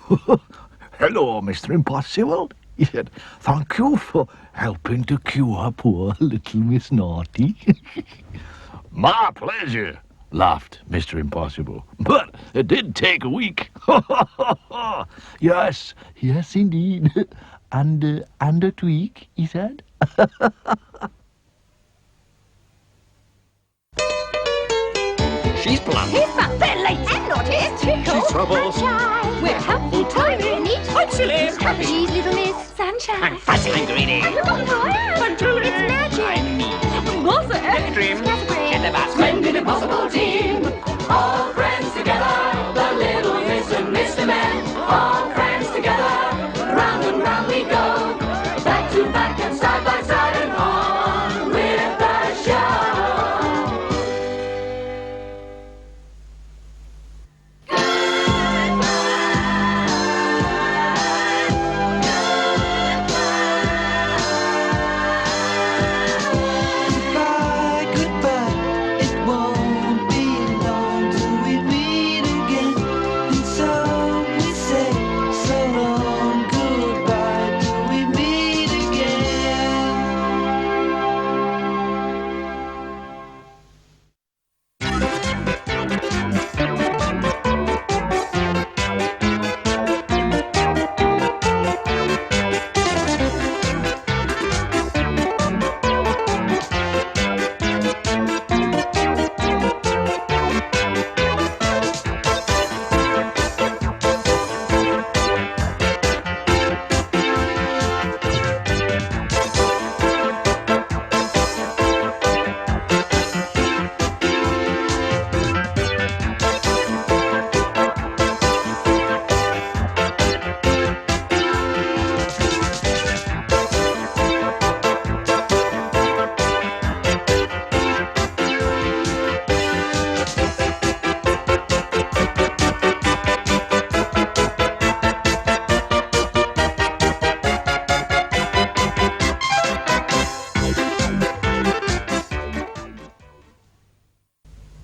Hello, Mr. Impossible, he said. Thank you for helping to cure poor Little Miss Naughty. My pleasure, laughed Mr. Impossible. But it did take a week. Yes, yes, indeed. And a tweak, he said. She's plump. He's fun. They're late and naughty. It's Tickle. She's trouble. Sunshine. We're helpful, tiny, neat. I'm silly. Happy. She's little Miss Sunshine. I'm fuzzy and greedy. And look what I am. I'm Julie. It's magic. I'm me. What's it? Let me dream. Scatterbrain. In the basket. Splendid impossible team, all friends together, the little Miss and Mr. Men, all friends together, round and round we go, back to back and side by side and on with the show. Goodbye, goodbye. It won't be long till we meet again. And so we say so long. Goodbye till we meet again.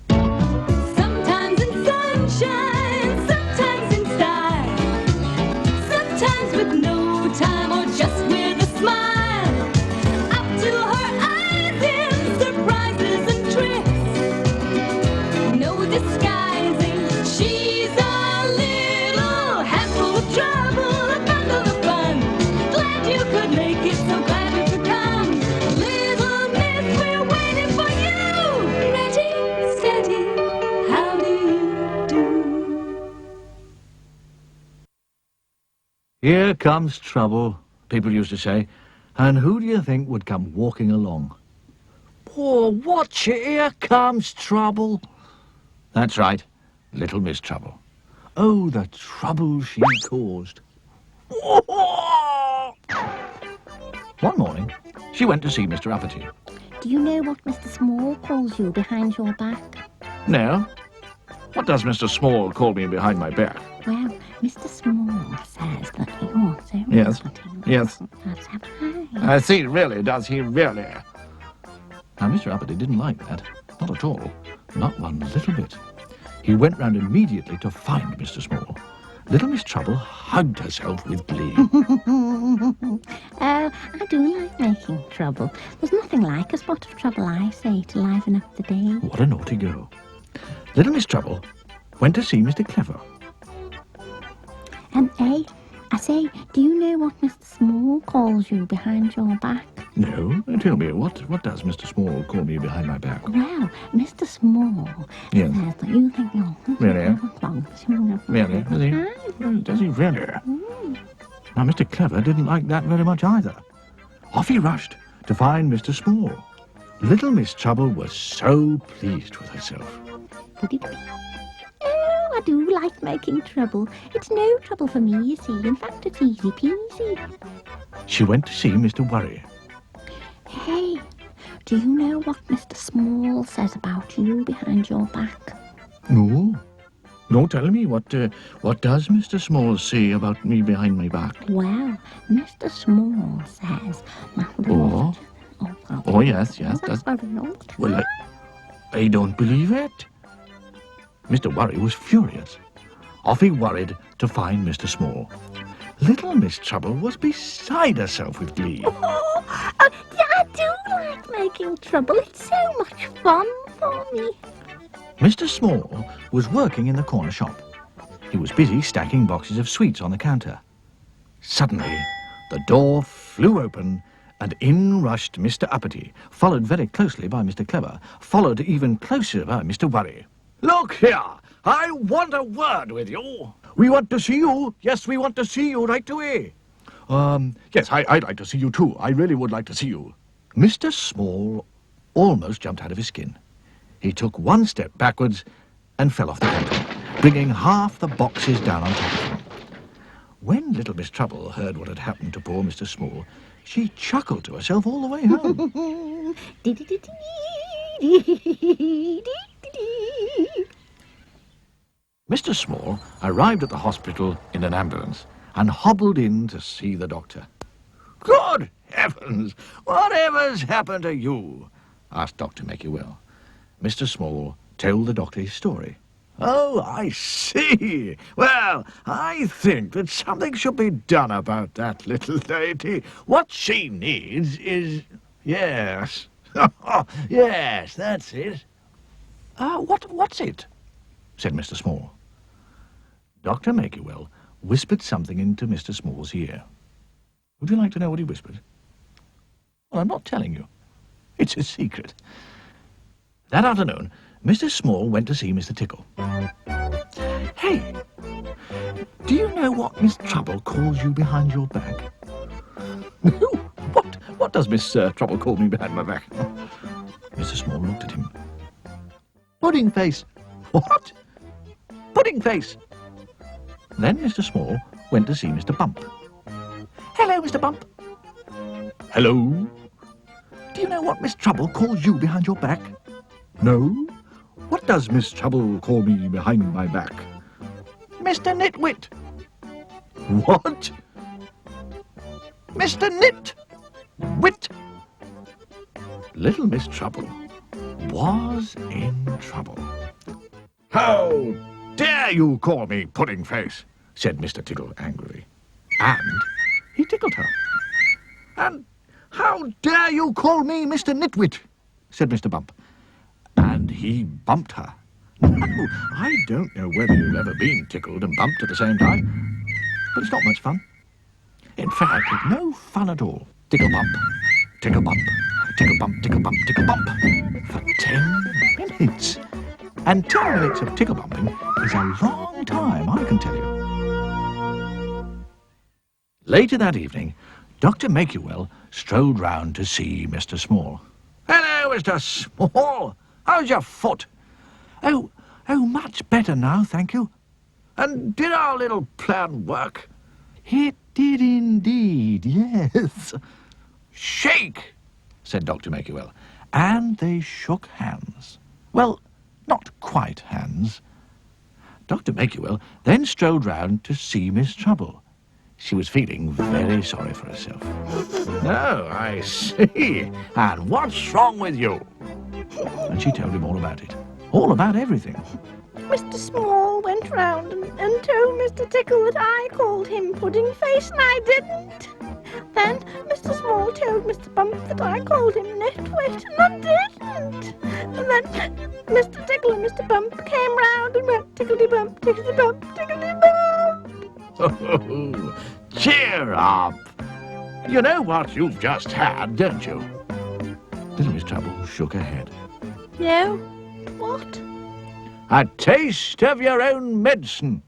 Sometimes in sunshine, sometimes in style, sometimes with no time or just with a smile. Up to her eyes in surprises and tricks, no disguising. She's a little handful of trouble, a bundle of fun. Glad you could make it, so glad you could come. Little Miss, we're waiting for you. Ready, steady, how do you do? Here comes trouble, people used to say. And who do you think would come walking along? Oh, watch it, here comes trouble. That's right, Little Miss Trouble. Oh, the trouble she caused. One morning, she went to see Mr. Uppity. Do you know what Mr. Small calls you behind your back? Now, what does Mr. Small call me behind my back? Well, Mr. Small says that you're so Yes, naughty. yes. That's happening. I see, really, does he really? Now, Mr. Uppity didn't like that. Not at all. Not one little bit. He went round immediately to find Mr. Small. Little Miss Trouble hugged herself with glee. Oh, I do like making trouble. There's nothing like a spot of trouble, I say, to liven up the day. What a naughty girl. Little Miss Trouble went to see Mr. Clever. I say, do you know what Mr. Small calls you behind your back? No, tell me, what does Mr. Small call me behind my back? Well, Mr. Small Yes. says that you think you're Really? Really? Does he really? Now, Mr. Clever didn't like that very much either. Off he rushed to find Mr. Small. Little Miss Trouble was so pleased with herself. Oh, I do like making trouble. It's no trouble for me, you see. In fact, it's easy peasy. She went to see Mr. Worry. Hey, do you know what Mr. Small says about you behind your back? No. No, tell me, what does Mr. Small say about me behind my back? Well, Mr. Small says... Oh, yes, That's very long. Well, I don't believe it. Mr. Worry was furious. Off he worried to find Mr. Small. Little Miss Trouble was beside herself with glee. I do like making trouble. It's so much fun for me. Mr. Small was working in the corner shop. He was busy stacking boxes of sweets on the counter. Suddenly, the door flew open and in rushed Mr. Uppity, followed very closely by Mr. Clever, followed even closer by Mr. Worry. Look here! I want a word with you. We want to see you. Yes, we want to see you right away. Yes, I'd like to see you too. I really would like to see you. Mr. Small almost jumped out of his skin. He took one step backwards and fell off the counter, bringing half the boxes down on top of him. When Little Miss Trouble heard what had happened to poor Mr. Small, she chuckled to herself all the way home. Mr. Small arrived at the hospital in an ambulance and hobbled in to see the doctor. Good heavens! Whatever's happened to you? Asked Dr. Makewell. Mr. Small told the doctor his story. Oh, I see. Well, I think that something should be done about that little lady. What she needs is... Yes. Yes, that's it. What's it? Said Mr. Small. Dr. Makewell whispered something into Mr. Small's ear. Would you like to know what he whispered? Well, I'm not telling you. It's a secret. That afternoon, Mr. Small went to see Mr. Tickle. Hey, do you know what Miss Trouble calls you behind your back? What does Miss Trouble call me behind my back? Mr. Small looked at him. Pudding face. What? Pudding face. Then Mr. Small went to see Mr. Bump. Hello, Mr. Bump. Hello. Do you know what Miss Trouble calls you behind your back? No. What does Miss Trouble call me behind my back? Mr. Nitwit. What? Mr. Nitwit. Little Miss Trouble was in trouble. How dare you call me Pudding Face? Said Mr. Tickle angrily. And he tickled her. And how dare you call me Mr. Nitwit? Said Mr. Bump. And he bumped her. No, I don't know whether you've ever been tickled and bumped at the same time, but it's not much fun. In fact, it's no fun at all. Tickle bump, tickle bump, tickle bump, tickle bump, tickle bump, for 10 minutes. And 10 minutes of tickle bumping is a long time, I can tell you. Later that evening, Dr. Makewell strolled round to see Mr. Small. Hello, Mr. Small. How's your foot? Oh, much better now, thank you. And did our little plan work? It did indeed, yes. Shake, said Dr. Makewell, and they shook hands. Well, not quite hands. Dr. Makewell then strolled round to see Miss Trouble. She was feeling very sorry for herself. Oh, I see. And what's wrong with you? And she told him all about it. All about everything. Mr. Small went round and told Mr. Tickle that I called him Pudding Face and I didn't. Then Mr. Small told Mr. Bump that I called him Nitwit and I didn't. And then Mr. Tickle and Mr. Bump came round and went tickety-bump, tickety-bump, tickety-bump. Oh, cheer up. You know what you've just had, don't you? Little Miss Trouble shook her head. No? What? A taste of your own medicine.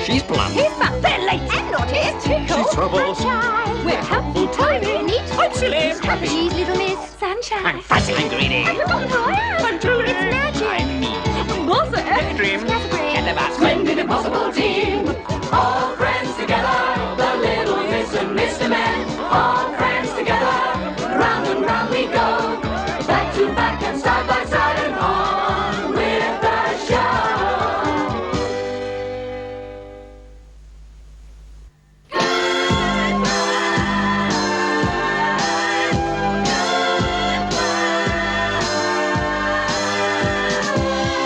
She's blunt. He's fat. They're late. And naughty. It's Tickle. She's troubles. Sunshine. We're helpful, tiny, neat. I'm silly. Happy. She's little Miss Sunshine. I'm fuzzy and greedy. And look what I am. I'm Julie. It's magic. I'm mean. What's it? Dream. Scatterbrain. And the basket. Splendid, impossible team, all friends together. The little Miss and Mr. Men, all friends together. Round and round we go, back to back and side by side and on with the show.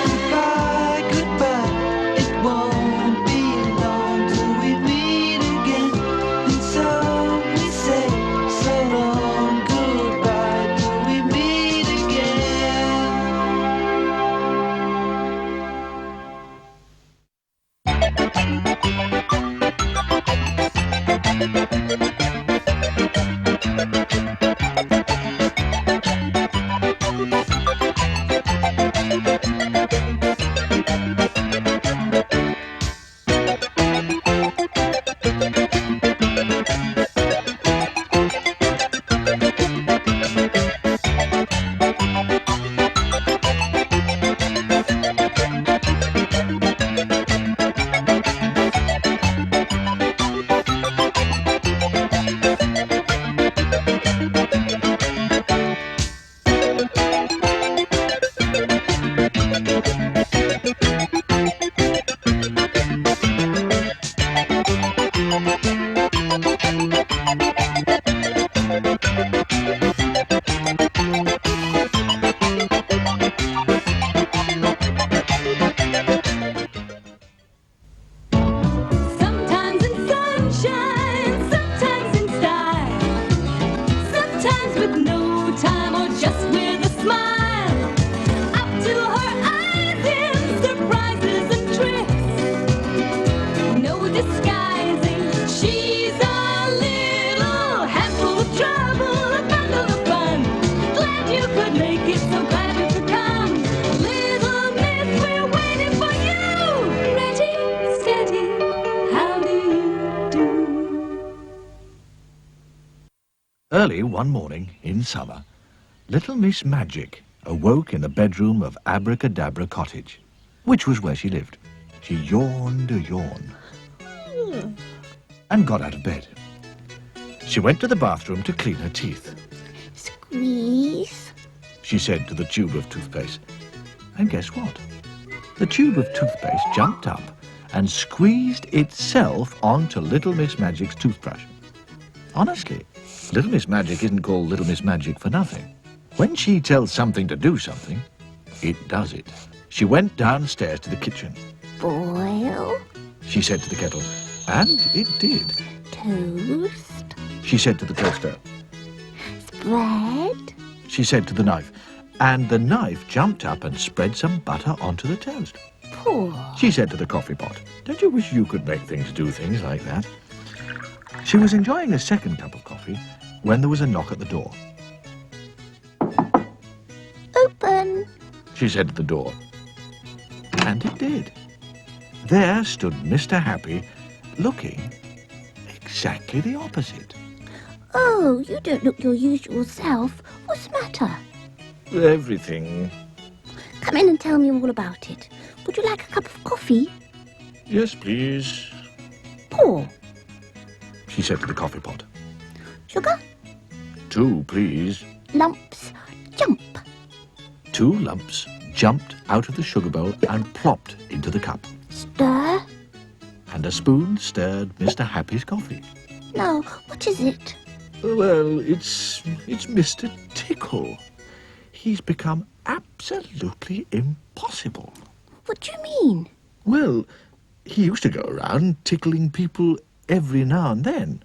Goodbye, goodbye. It won't be long till we meet again. And so we say so long. Goodbye till we meet again. Sometimes in sunshine, sometimes in style, sometimes with no time or just with a smile. Up to her eyes in surprises and tricks, no disguising. She's a little handful of trouble, a bundle of fun. Glad you could make it, so glad you could come. Little Miss, we're waiting for you. Ready, steady, how do you do? Early one morning in summer, little Miss Magic awoke in the bedroom of Abracadabra Cottage, which was where she lived. She yawned a yawn and got out of bed. She went to the bathroom to clean her teeth. Squeeze. She said to the tube of toothpaste. And guess what? The tube of toothpaste jumped up and squeezed itself onto Little Miss Magic's toothbrush. Honestly, Little Miss Magic isn't called Little Miss Magic for nothing. When she tells something to do something, it does it. She went downstairs to the kitchen. Boil. She said to the kettle, and it did. Toast. She said to the toaster. Spread. She said to the knife, and the knife jumped up and spread some butter onto the toast. Pour. She said to the coffee pot, don't you wish you could make things do things like that? She was enjoying a second cup of coffee when there was a knock at the door. Open. She said to the door. And it did. There stood Mr. Happy, looking exactly the opposite. Oh, you don't look your usual self. What's the matter? Everything. Come in and tell me all about it. Would you like a cup of coffee? Yes, please, Pour. she said to the coffee pot. Sugar? 2, please. Lumps. Jump. 2 lumps jumped out of the sugar bowl and plopped into the cup. Stir. And a spoon stirred Mr. Happy's coffee. No, what is it? Well, it's Mr. Tickle. He's become absolutely impossible. What do you mean? Well, he used to go around tickling people every now and then.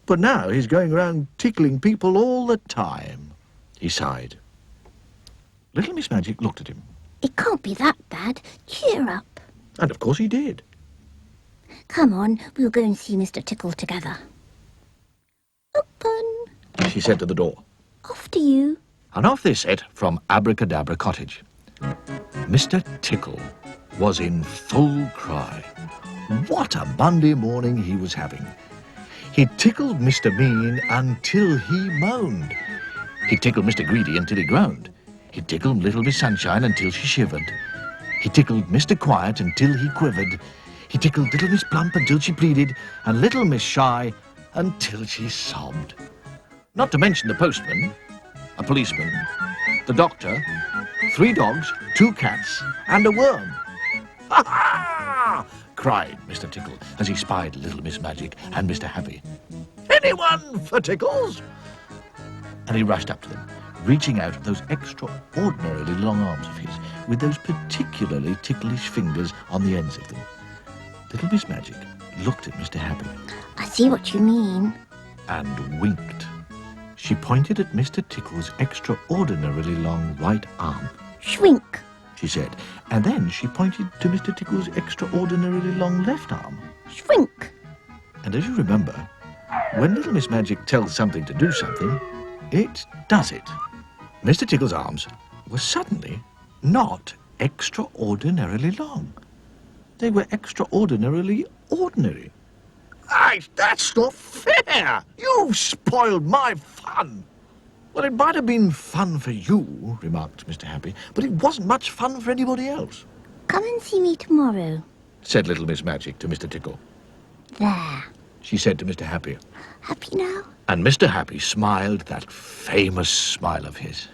But now he's going around tickling people all the time. He sighed. Little Miss Magic looked at him. It can't be that bad. Cheer up. And of course he did. Come on, we'll go and see Mr. Tickle together. Open. she said to the door. After you. And off they set from Abracadabra Cottage. Mr. Tickle was in full cry. What a Monday morning he was having. He tickled Mr. Mean until he moaned. He tickled Mr. Greedy until he groaned. He tickled Little Miss Sunshine until she shivered. He tickled Mr. Quiet until he quivered. He tickled Little Miss Plump until she pleaded, and Little Miss Shy until she sobbed. Not to mention the postman, a policeman, the doctor, 3 dogs, 2 cats, and a worm. Ha ha! Cried Mr. Tickle as he spied Little Miss Magic and Mr. Happy. Anyone for tickles? And he rushed up to them, reaching out those extraordinarily long arms of his, with those particularly ticklish fingers on the ends of them. Little Miss Magic looked at Mr. Happy I see what you mean. and winked. She pointed at Mr. Tickle's extraordinarily long right arm, Shrink. she said, and then she pointed to Mr. Tickle's extraordinarily long left arm. Shrink. And as you remember, when Little Miss Magic tells something to do something, it does it. Mr. Tickle's arms were suddenly not extraordinarily long. They were extraordinarily ordinary. That's not fair! You've spoiled my fun! Well, it might have been fun for you, remarked Mr. Happy, but it wasn't much fun for anybody else, Come and see me tomorrow. said Little Miss Magic to Mr. Tickle. There. She said to Mr. Happy. Happy now? And Mr. Happy smiled that famous smile of his.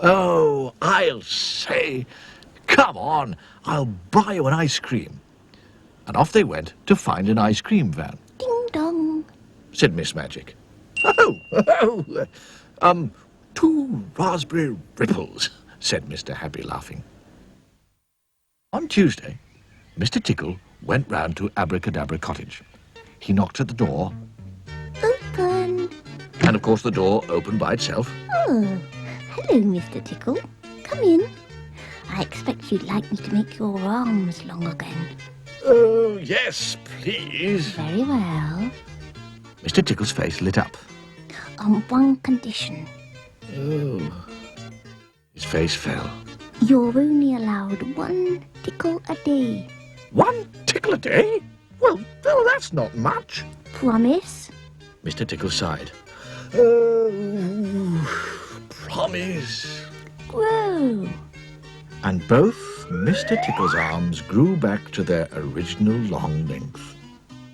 Oh, I'll say, come on, I'll buy you an ice cream. And off they went to find an ice cream van, Ding dong. said Miss Magic. Oh, 2 raspberry ripples, said Mr. Happy, laughing. On Tuesday, Mr. Tickle went round to Abracadabra Cottage. He knocked at the door, Open. and of course the door opened by itself. Oh, hello, Mr. Tickle. Come in. I expect you'd like me to make your arms long again. Oh, yes, please. Very well. Mr. Tickle's face lit up. On one condition. Oh. His face fell. You're only allowed 1 tickle a day. 1 tickle a day? Well, that's not much. Promise? Mr. Tickle sighed. Oh, promise. Grow. And both Mr. Tickle's arms grew back to their original long length.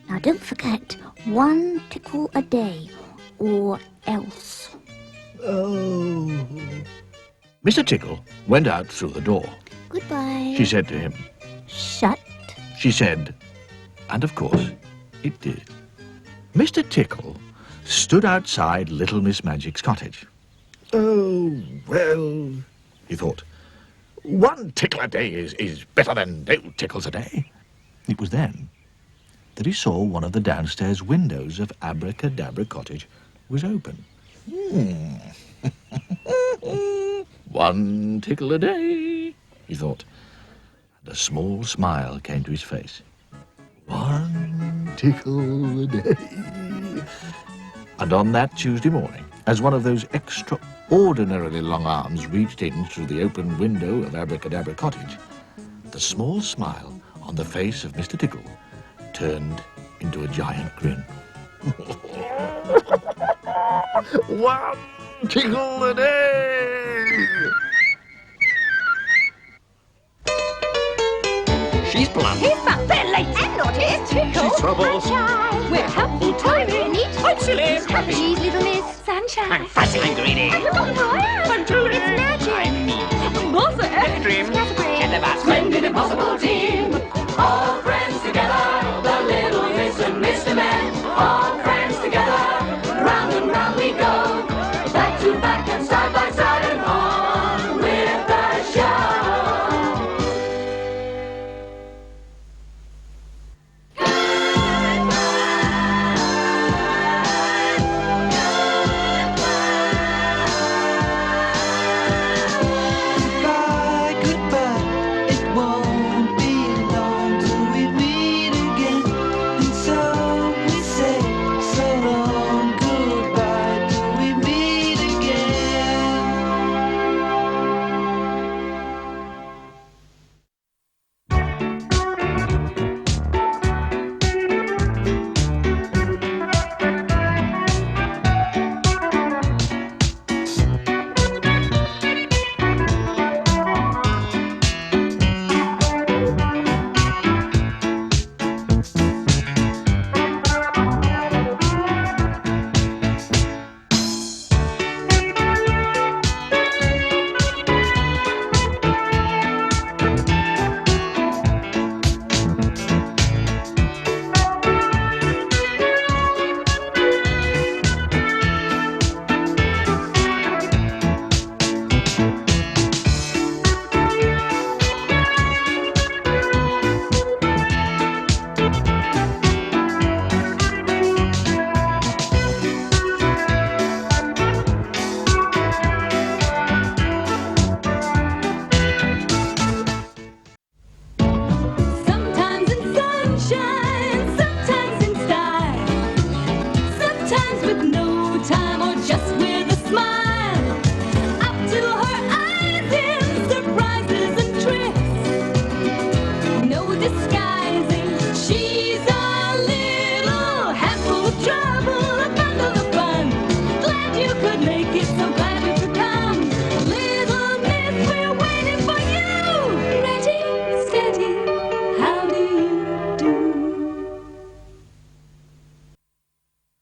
Now don't forget, 1 tickle a day, or else. Oh. Mr. Tickle went out through the door. Goodbye. She said to him. Shut. She said, and of course, it did. Mr. Tickle stood outside Little Miss Magic's cottage. Oh, well, he thought, 1 tickle a day is better than no tickles a day. It was then that he saw one of the downstairs windows of Abracadabra Cottage was open. 1 tickle a day, he thought, and a small smile came to his face. 1 tickle a day. And on that Tuesday morning, as one of those extraordinarily long arms reached in through the open window of Abracadabra Cottage, the small smile on the face of Mr. Tickle turned into a giant grin. 1 tickle a day! She's plump. He's fun. They're late. And naughty. It's Tickle. She's trouble. Sunshine. We're helpful, tiny, neat. I'm silly. She's happy. She's Little Miss Sunshine. I'm fussy. I'm greedy. And look who I am. I'm Julie. It's magic. I'm mean. Mother. Dream. Scatterbrain. Get the basket. Splendid impossible team, all friends together, the Little Miss and Mr. Men, all friends together, round and round we go, back to back and side by side and on with the show. Goodbye, goodbye. It won't be long till we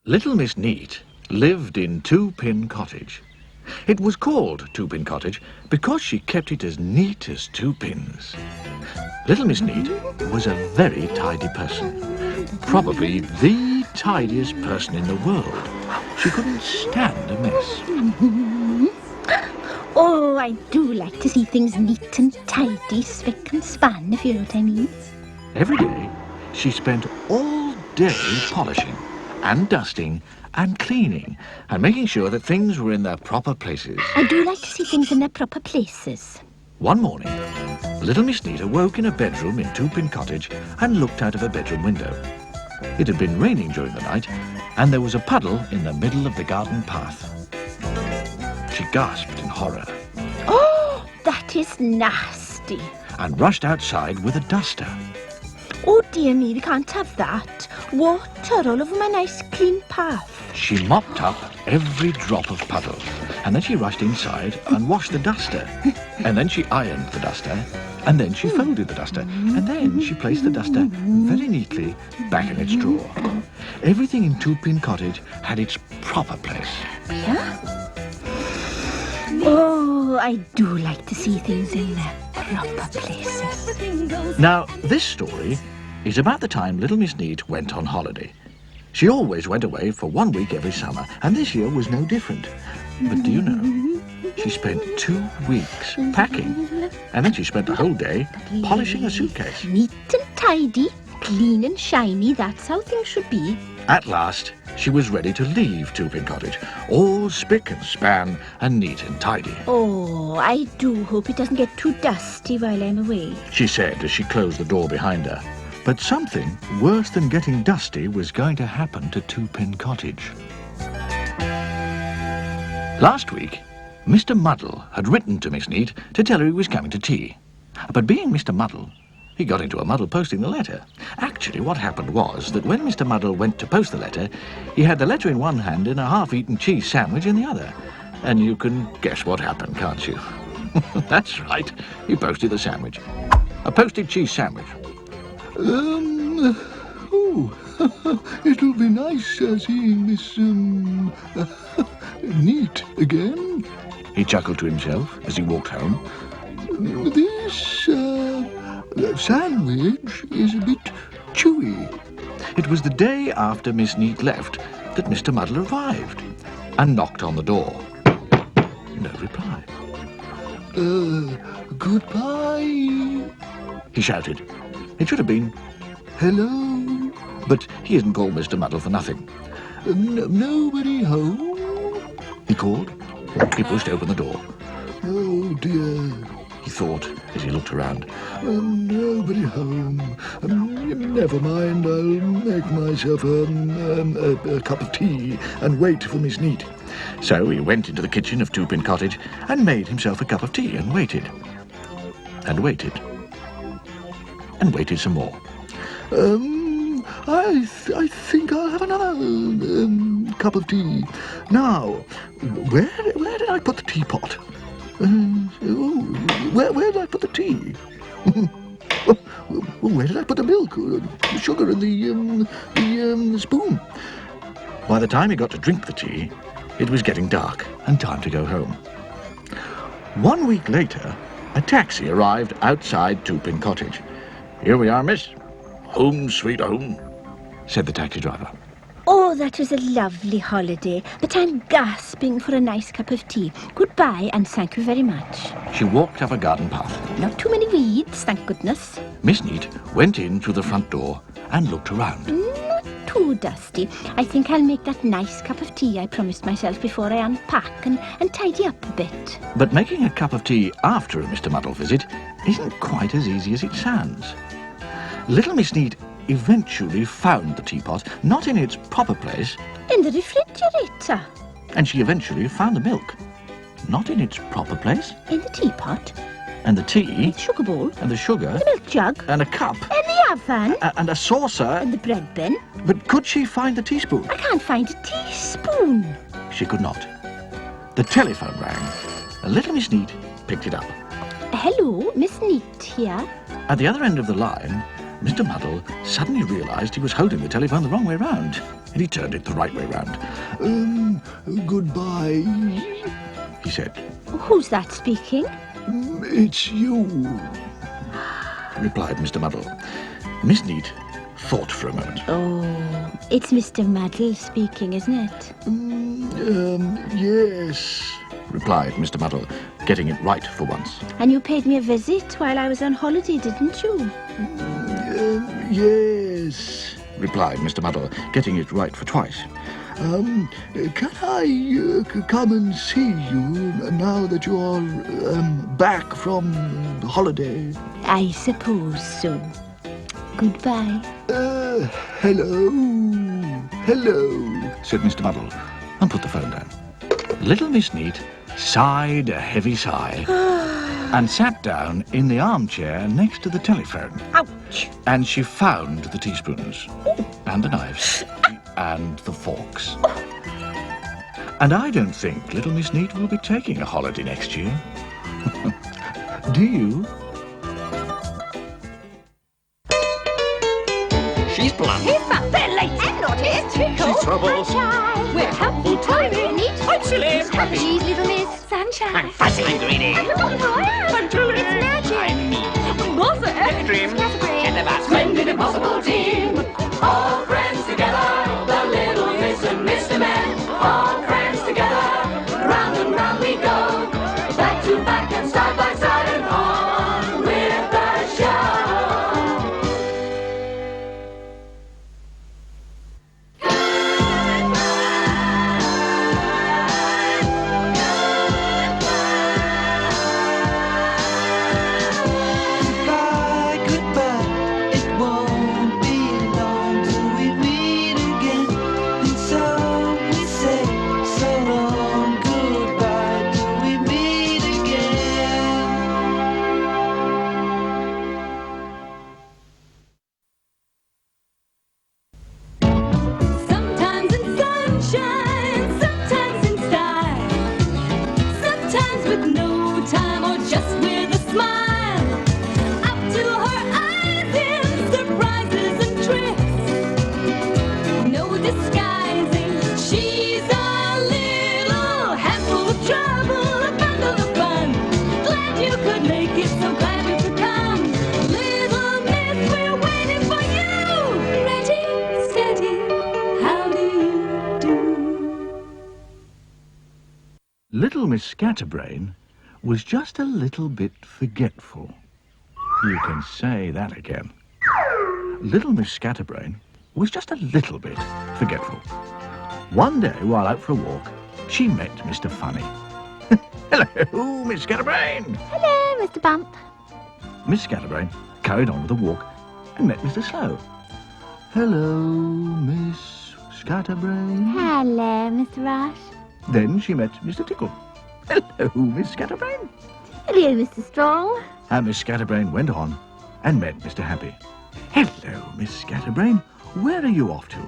Little Miss Neat lived in Two Pin Cottage. It was called Two Pin Cottage because she kept it as neat as two pins. Little Miss Neat was a very tidy person, probably the tidiest person in the world. She couldn't stand a mess. Oh, I do like to see things neat and tidy, spick and span, if you know what I mean. Every day, she spent all day polishing and dusting and cleaning and making sure that things were in their proper places. I do like to see things in their proper places. One morning, little Miss Neat awoke in a bedroom in Two Pin Cottage and looked out of a bedroom window. It had been raining during the night, and there was a puddle in the middle of the garden path. She gasped in horror Oh, that is nasty. and rushed outside with a duster. Oh, dear me, we can't have that. Water all over my nice clean path. She mopped up every drop of puddle, and then she rushed inside and washed the duster. And then she ironed the duster, and then she folded the duster, and then she placed the duster very neatly back in its drawer. Everything in Two Pin Cottage had its proper place. Yeah? Oh, I do like to see things in their proper places. Now, this story is about the time little Miss Neat went on holiday. She always went away for 1 week every summer, and this year was no different. But do you know, she spent 2 weeks packing, and then she spent the whole day polishing a suitcase. Neat and tidy, clean and shiny, that's how things should be. At last, she was ready to leave Two Pin Cottage, all spick and span and neat and tidy. Oh, I do hope it doesn't get too dusty while I'm away. She said as she closed the door behind her. But something worse than getting dusty was going to happen to Two Pin Cottage. Last week, Mr. Muddle had written to Miss Neat to tell her he was coming to tea. But being Mr. Muddle, he got into a muddle posting the letter. Actually, what happened was that when Mr. Muddle went to post the letter, he had the letter in one hand and a half-eaten cheese sandwich in the other. And you can guess what happened, can't you? That's right, he posted the sandwich. A posted cheese sandwich. It'll be nice seeing Miss, Neat again. He chuckled to himself as he walked home. This, sandwich is a bit chewy. It was the day after Miss Neat left that Mr. Muddle arrived and knocked on the door. No reply. Goodbye. He shouted. It should have been, Hello. but he isn't called Mr. Muddle for nothing. Nobody home? He called. He pushed open the door. Oh, dear. He thought as he looked around. Nobody home. Never mind, I'll make myself a cup of tea and wait for Miss Neat. So he went into the kitchen of Two Pin Cottage and made himself a cup of tea and waited. And waited. And waited some more. I think I'll have another cup of tea. Now, where did I put the teapot? Where did I put the tea? Where did I put the milk, the sugar, and the spoon? By the time he got to drink the tea, it was getting dark and time to go home. 1 week later, a taxi arrived outside Two Pin Cottage. Here we are, miss. Home sweet home, said the taxi driver. Oh, that was a lovely holiday, but I'm gasping for a nice cup of tea. Goodbye, and thank you very much. She walked up a garden path. Not too many weeds, thank goodness. Miss Neat went in through the front door and looked around. Not too dusty. I think I'll make that nice cup of tea I promised myself before I unpack and tidy up a bit. But making a cup of tea after a Mr. Muddle visit isn't quite as easy as it sounds. Little Miss Neat eventually found the teapot, not in its proper place, In the refrigerator. and she eventually found the milk, not in its proper place, In the teapot. and the tea, The sugar bowl. and the sugar, The milk jug. and a cup, In the oven. and a saucer. And the bread bin. But could she find the teaspoon? I can't find a teaspoon. She could not. The telephone rang, and little Miss Neat picked it up. Hello, Miss Neat here. At the other end of the line Mr. Muddle suddenly realised he was holding the telephone the wrong way round, and he turned it the right way round. Goodbye. He said, Who's that speaking? It's you. replied Mr. Muddle. Miss Neat thought for a moment. Oh, it's Mr. Muddle speaking, isn't it? Yes. Replied Mr. Muddle, getting it right for once. And you paid me a visit while I was on holiday, didn't you? Yes. Replied Mr. Muddle, getting it right for twice. Can I come and see you now that you're back from holiday? I suppose so. Goodbye. Hello. Hello. Said Mr. Muddle, and put the phone down. Little Miss Neat sighed a heavy sigh and sat down in the armchair next to the telephone. Ouch! And she found the teaspoons and the knives and the forks. And I don't think Little Miss Neat will be taking a holiday next year. Do you? She's plump. He's fun. They're late and naughty. It's Tickle. She's trouble. Sunshine. We're helpful, timely, neat. I'm silly. She's happy. She's little Miss Sunshine. I'm fussy. I'm greedy. I'm Julie. It's magic. I'm mean. Bother. Dream. Scatterbrain. Get the bus. Splendid impossible team, all friends together, the little Miss and Mr. Men, all friends together, round and round we go, back to back and side by side and on with the show. Goodbye, goodbye. It won't be long till we meet again. And so we say so long. Goodbye till we meet again. Sometimes in sunshine, sometimes in style, sometimes with no time or just with a smile. Up to her eyes in surprises and tricks, no disguising. She's a little handful of trouble, a bundle of fun. Glad you could make it, so glad you could come. Little Miss, we're waiting for you. Ready, steady, how do you do? Little Miss Scatterbrain was just a little bit forgetful. You can say that again. Little Miss Scatterbrain was just a little bit forgetful. One day, while out for a walk, she met Mr. Funny. Hello, Miss Scatterbrain! Hello, Mr. Bump. Miss Scatterbrain carried on with the walk and met Mr. Slow. Hello, Miss Scatterbrain. Hello, Mr. Rush. Then she met Mr. Tickle. Hello, Miss Scatterbrain. Hello, Mr. Strong. And Miss Scatterbrain went on and met Mr. Happy. Hello, Miss Scatterbrain. Where are you off to?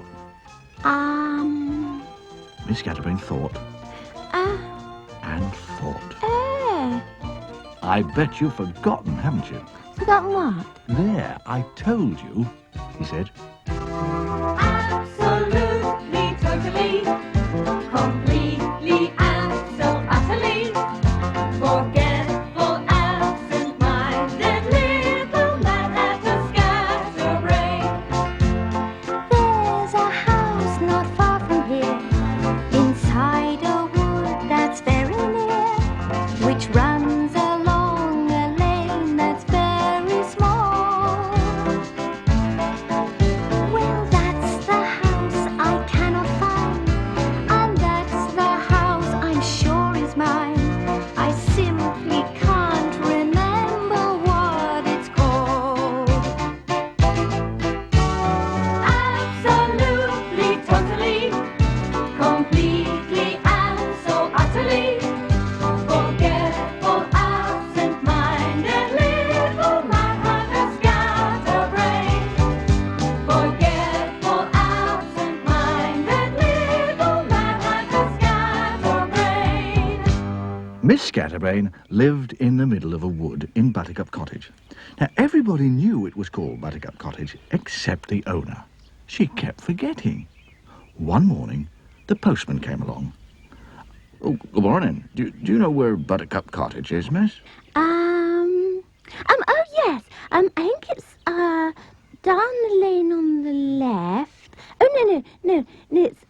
Miss Scatterbrain thought and thought. I bet you've forgotten, haven't you? Forgotten what? There, I told you, he said. Absolutely, totally, completely, and so utterly forgetful, absent-minded little man at a scatterbrain. There's a house not far from here, inside a wood that's very near, which runs along a lane that's very small. Well, that's the house I cannot find, and that's the house I'm sure is mine. I simply can't remember what it's called. Absolutely, totally, completely, and so utterly forgetful, absent-minded little man at a scatterbrain. Forgetful, absent-minded little man at a scatterbrain. Miss Scatterbrain lived in the middle of a wood in Buttercup Cottage. Now, everybody knew it was called Buttercup Cottage, except the owner. She kept forgetting. One morning, the postman came along. Oh, good morning. Do you know where Buttercup Cottage is, miss? Oh, yes. I think it's, down the lane on the left. Oh, no,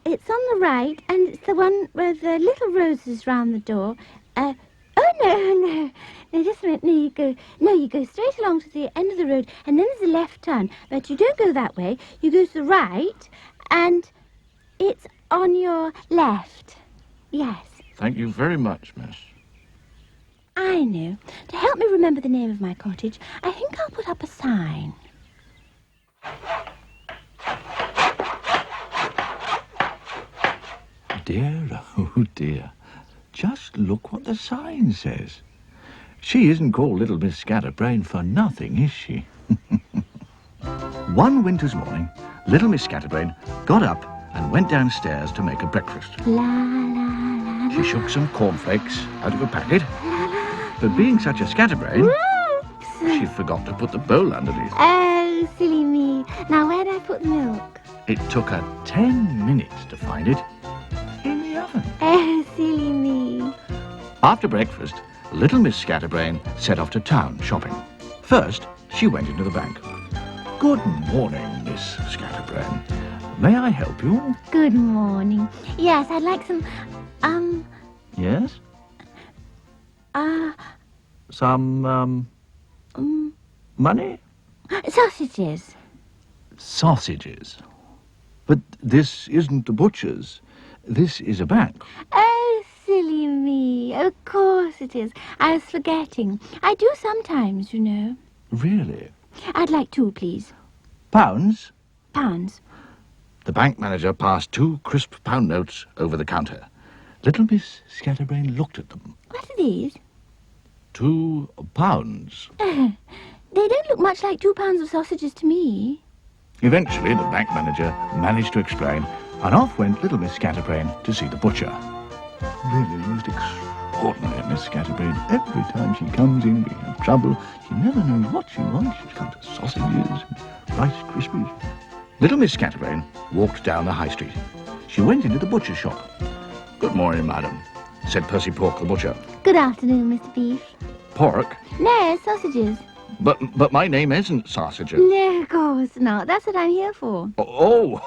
it's on the right, and it's the one with the little roses round the door. Oh, no, just a minute. You go straight along to the end of the road, and then there's a left turn. But you don't go that way. You go to the right, and it's on your left. Yes. Thank you very much, miss. I know. To help me remember the name of my cottage, I think I'll put up a sign. Dear, oh dear. Just look what the sign says. She isn't called Little Miss Scatterbrain for nothing, is she? One winter's morning, Little Miss Scatterbrain got up and went downstairs to make a breakfast. La, la, la, She shook some cornflakes out of a packet, but being such a scatterbrain, she forgot to put the bowl underneath. Oh, silly me. Now, where did I put the milk? It took her 10 minutes to find it in the oven. Oh, silly me. After breakfast, Little Miss Scatterbrain set off to town shopping. First, she went into the bank. Good morning, Miss Scatterbrain. May I help you? Good morning. Yes, I'd like some, Yes? Some, money? sausages. Sausages. But this isn't a butcher's. This is a bank. Oh, silly me. Of course it is. I was forgetting. I do sometimes, you know. Really? I'd like 2, please. Pounds? Pounds. The bank manager passed 2 crisp pound notes over the counter. Little Miss Scatterbrain looked at them. What are these? 2 pounds. They don't look much like 2 pounds of sausages to me. Eventually, the bank manager managed to explain, and off went Little Miss Scatterbrain to see the butcher. Really most extraordinary, Miss Scatterbrain. Every time she comes in, we have trouble. She never knows what she wants. She's come to sausages, Rice Krispies. Little Miss Scatterbrain walked down the high street. She went into the butcher's shop. Good morning, madam, said Percy Pork, the butcher. Good afternoon, Mr. Beef. Pork? No, sausages. But my name isn't Sausages. No, of course not. That's what I'm here for. Oh,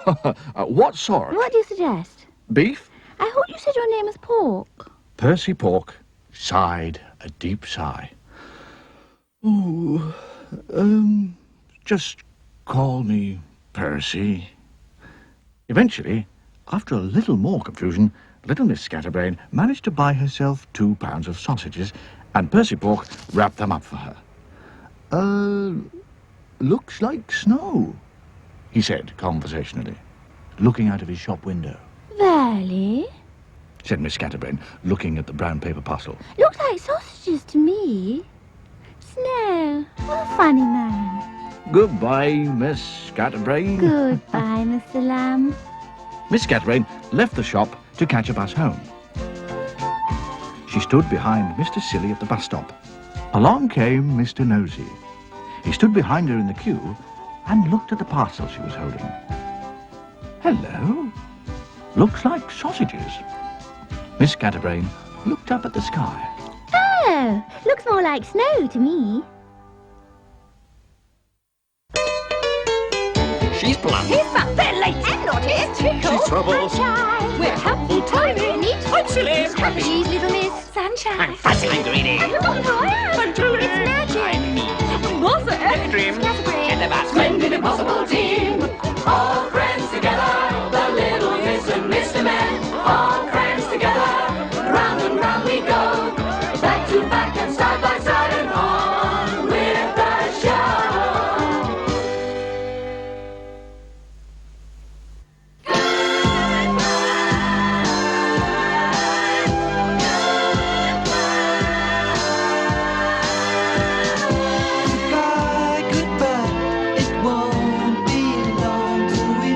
what sort? What do you suggest? Beef? I thought you said your name was Pork. Percy Pork sighed a deep sigh. Oh, just call me Percy. Eventually, after a little more confusion, Little Miss Scatterbrain managed to buy herself 2 pounds of sausages, and Percy Pork wrapped them up for her. Looks like snow, he said conversationally, looking out of his shop window. Really? Said Miss Scatterbrain, looking at the brown paper parcel. Looks like sausages to me. Snow. What a funny man. Goodbye, Miss Scatterbrain. Goodbye, Mr. Lamb. Miss Scatterbrain left the shop to catch a bus home. She stood behind Mr. Silly at the bus stop. Along came Mr. Nosy. He stood behind her in the queue and looked at the parcel she was holding. Hello. Looks like sausages. Miss Scatterbrain looked up at the sky. Oh, looks more like snow to me. She's blunt. He's fat, they're late and naughty. It's Tickle. She's trouble. Sunshine. We're helpful, timing, neat. I'm silly. Happy, little Miss Sunshine. I'm fussy. I'm greedy. I've forgotten who I am. I'm Julie. It's magic. I'm mean. Was it? Daydream. Scatterbrain. Chatterbox. Splendid, impossible team, all friends together. The Little Miss and Mr. Men, all friends together. Round and round we go, back to back and side by side and on with the show. Goodbye, goodbye. It won't be long till we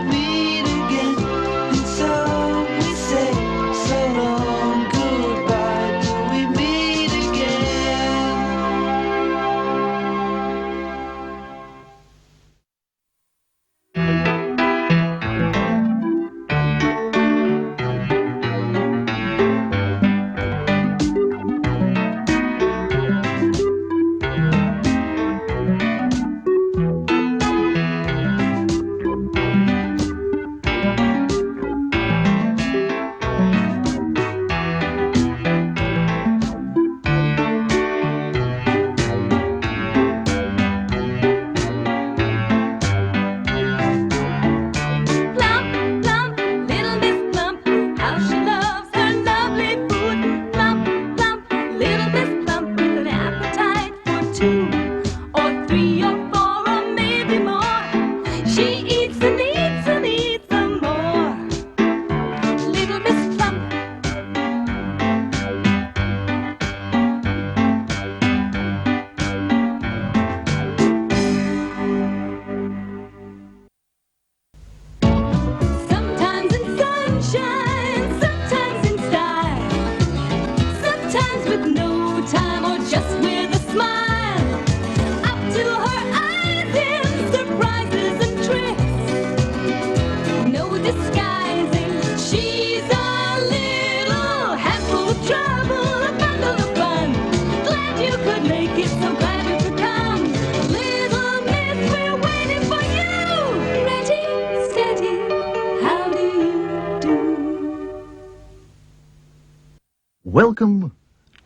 Welcome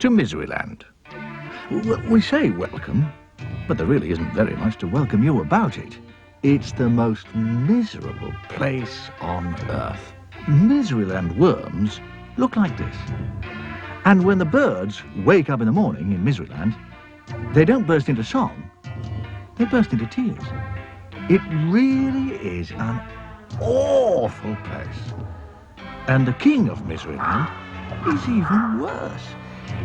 to Miseryland. We say welcome, but there really isn't very much to welcome you about it. It's the most miserable place on earth. Miseryland worms look like this. And when the birds wake up in the morning in Miseryland, they don't burst into song, they burst into tears. It really is an awful place. And the king of Miseryland is even worse.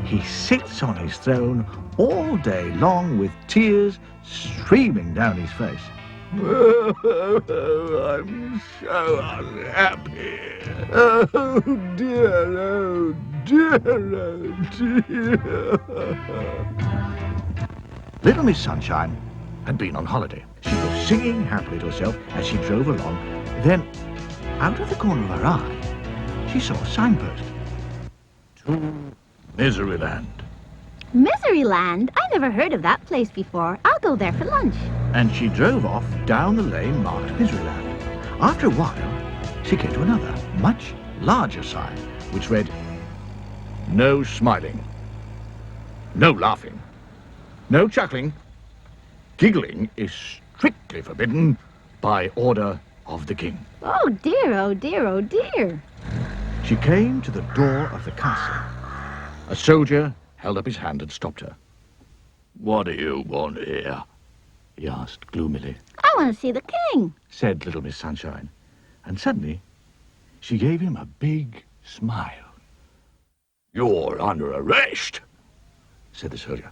He sits on his throne all day long with tears streaming down his face. Oh, I'm so unhappy. Oh dear, oh dear, oh dear. Little Miss Sunshine had been on holiday. She was singing happily to herself as she drove along. Then, out of the corner of her eye, she saw a signpost. To Miseryland. Miseryland? I never heard of that place before. I'll go there for lunch. And she drove off down the lane marked Miseryland. After a while, she came to another, much larger sign, which read, No smiling, no laughing, no chuckling. Giggling is strictly forbidden by order of the king. Oh dear, oh dear, oh dear. She came to the door of the castle. A soldier held up his hand and stopped her. What do you want here? He asked gloomily. I want to see the king, Said Little Miss Sunshine. And suddenly, she gave him a big smile. You're under arrest, said the soldier.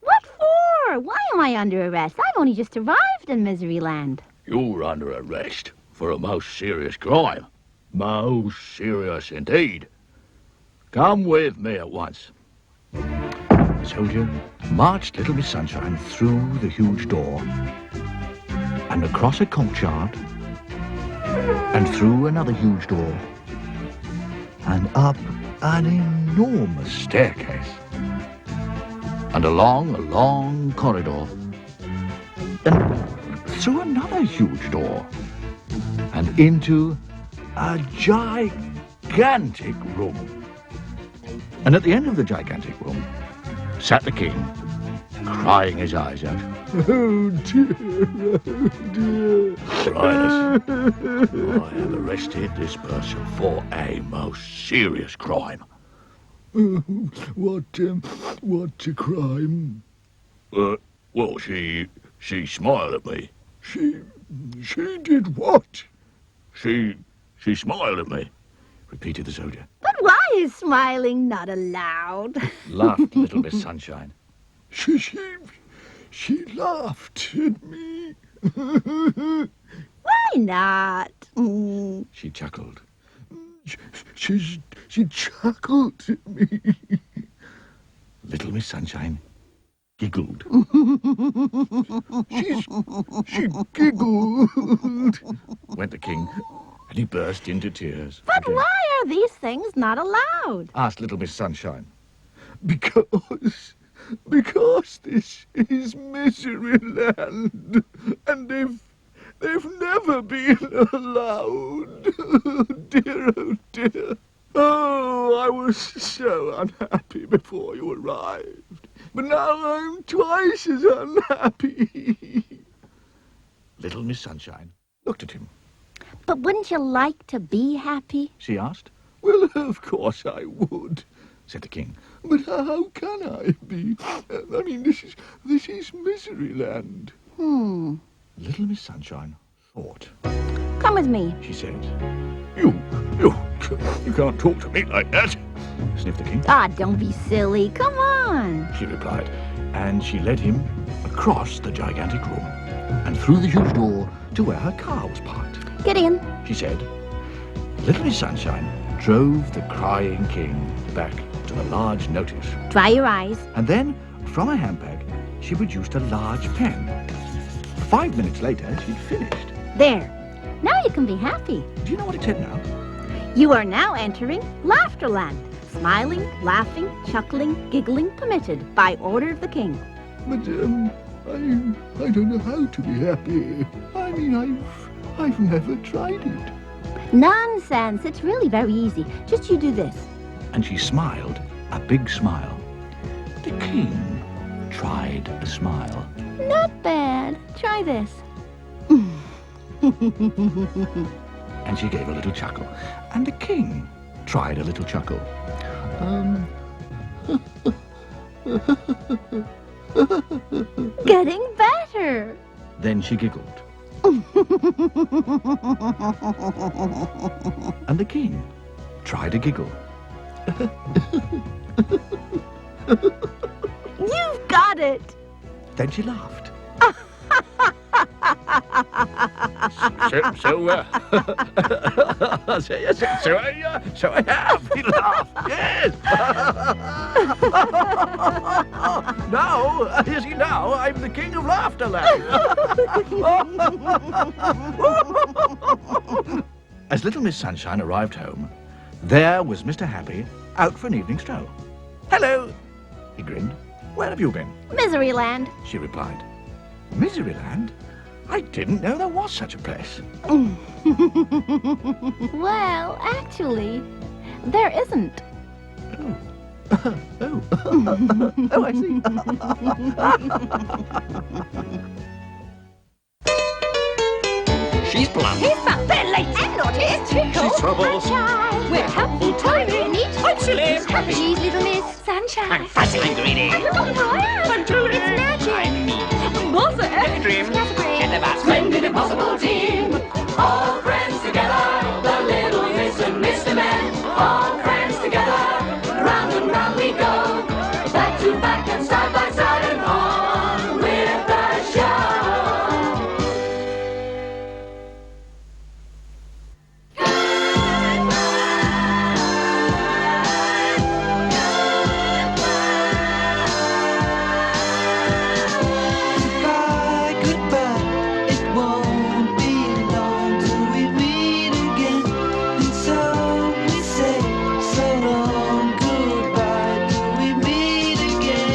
What for? Why am I under arrest? I've only just arrived in Miseryland. You're under arrest for a most serious crime. Most serious indeed. Come with me at once. The soldier marched Little Miss Sunshine through the huge door and across a courtyard and through another huge door and up an enormous staircase and along a long corridor and through another huge door and into a gigantic room. And at the end of the gigantic room sat the king, crying his eyes out. Oh dear, oh dear. Your Highness, I have arrested this person for a most serious crime. What a crime? Well, she smiled at me. She did what? She smiled at me, repeated the soldier. But why is smiling not allowed? Laughed Little Miss Sunshine. She laughed at me. Why not? Mm. She chuckled. She chuckled at me. Little Miss Sunshine giggled. She giggled. Went the king, and he burst into tears. But again. why are these things not allowed? Asked Little Miss Sunshine. Because this is Miseryland, and they've never been allowed. Oh dear, oh dear. Oh, I was so unhappy before you arrived, but now I'm twice as unhappy. Little Miss Sunshine looked at him. But wouldn't you like to be happy? She asked. Well, of course I would. Said the king. But how can I be? I mean, this is Miseryland. Little Miss Sunshine thought. Come with me. She said. You can't talk to me like that. Sniffed the king. Ah, don't be silly. Come on. She replied. And she led him across the gigantic room and through the huge door to where her car was parked. Get in. She said. Little Miss Sunshine drove the crying king back to the large notice. Dry your eyes. And then, from her handbag, she produced a large pen. 5 minutes later, she'd finished. There. Now you can be happy. Do you know what it said now? You are now entering Laughterland. Smiling, laughing, chuckling, giggling permitted by order of the king. But I don't know how to be happy. I mean, I've never tried it. Nonsense. It's really very easy. Just you do this. And she smiled a big smile. The king tried a smile. Not bad. Try this. And she gave a little chuckle. And the king tried a little chuckle. Getting better. Then she giggled. And the king tried a giggle. You've got it. Then she laughed. So I have. He laughed. Yes. Now, you see, now I'm the king of laughter land. As little Miss Sunshine arrived home, there was Mr. Happy out for an evening stroll. Hello, he grinned. Where have you been? Miseryland. She replied. Miseryland? I didn't know there was such a place. Well, actually, there isn't. Oh, I see. She's blunt. He's fat, they're late and naughty. Tickle. She's trouble. Sunshine. We're helpful, timing. Neat. I'm silly. Happy. She's little Miss Sunshine. I'm fussy and greedy. Look at Brian. I'm Julie. It's magic. I'm mean. Martha F. Dream. Scatterbrain. Get the bus. Splendid, impossible team, all friends together, the little Miss and Mr. Men, all friends together, round and round we go, back to back and side by side and on with the show. Goodbye, goodbye. It won't be long till we meet again. And so we say so long. Goodbye till we meet again.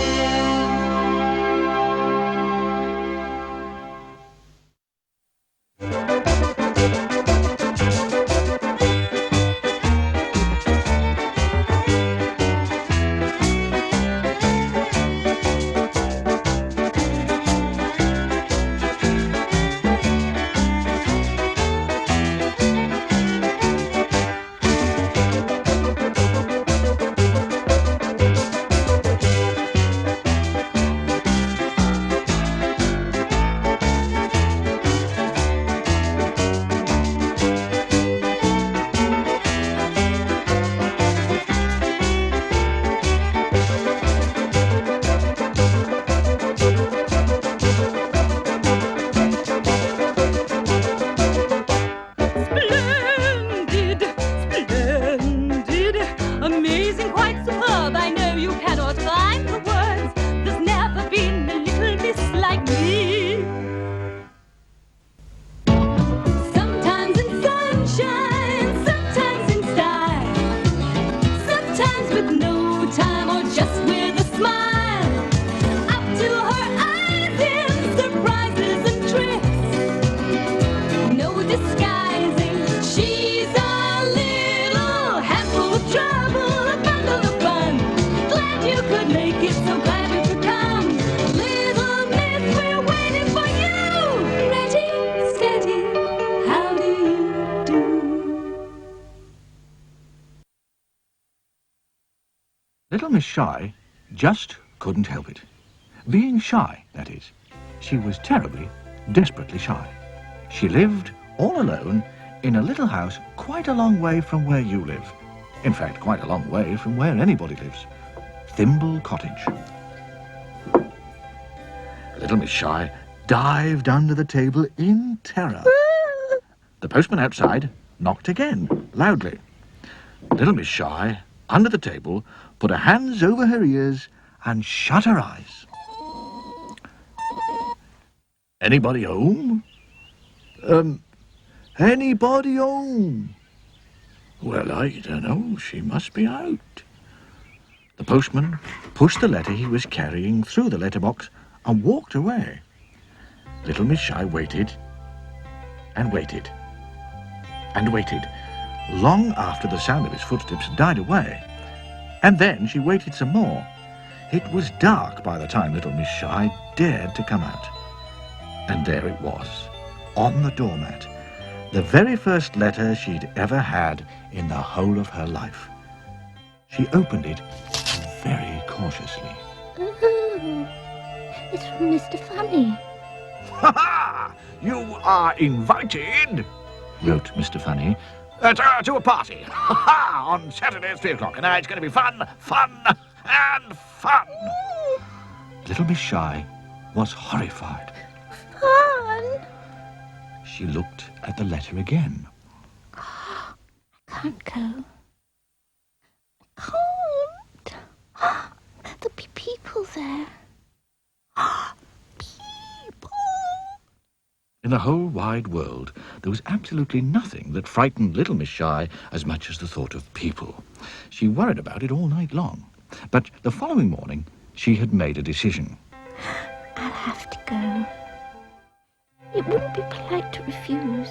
Splendid, splendid, amazing, quite superb. I know you cannot find the words. There's never been a little miss like me. Sometimes in sunshine, sometimes in style, sometimes with no time or just with a smile. Up to her eyes in surprises and tricks. No disguising, she's a little handful of trouble, a bundle of fun. Glad you could make it, so glad you could come. Little Miss, we're waiting for you. Ready, steady, how do you do? Little Miss Shy just couldn't help it. Being shy, that is. She was terribly, desperately shy. She lived all alone in a little house quite a long way from where you live. In fact, quite a long way from where anybody lives. Thimble Cottage. Little Miss Shy dived under the table in terror. The postman outside knocked again, loudly. Little Miss Shy, under the table, put her hands over her ears and shut her eyes. Anybody home? Anybody home? Well, I don't know. She must be out. The postman pushed the letter he was carrying through the letterbox and walked away. Little Miss Shy waited and waited and waited, long after the sound of his footsteps died away. And then she waited some more. It was dark by the time little Miss Shy dared to come out. And there it was, on the doormat, the very first letter she'd ever had in the whole of her life. She opened it very cautiously. Ooh, it's from Mr. Funny. "Ha ha! You are invited," wrote Mr. Funny, to a party. Ha ha! On Saturday at 3 o'clock. And it's going to be fun, fun, and fun. Little Miss Shy was horrified. Fun? She looked at the letter again. Can't go. Can't. There'll be people there. People. In the whole wide world, there was absolutely nothing that frightened little Miss Shy as much as the thought of people. She worried about it all night long. But the following morning, she had made a decision. I'll have to go. It wouldn't be polite to refuse.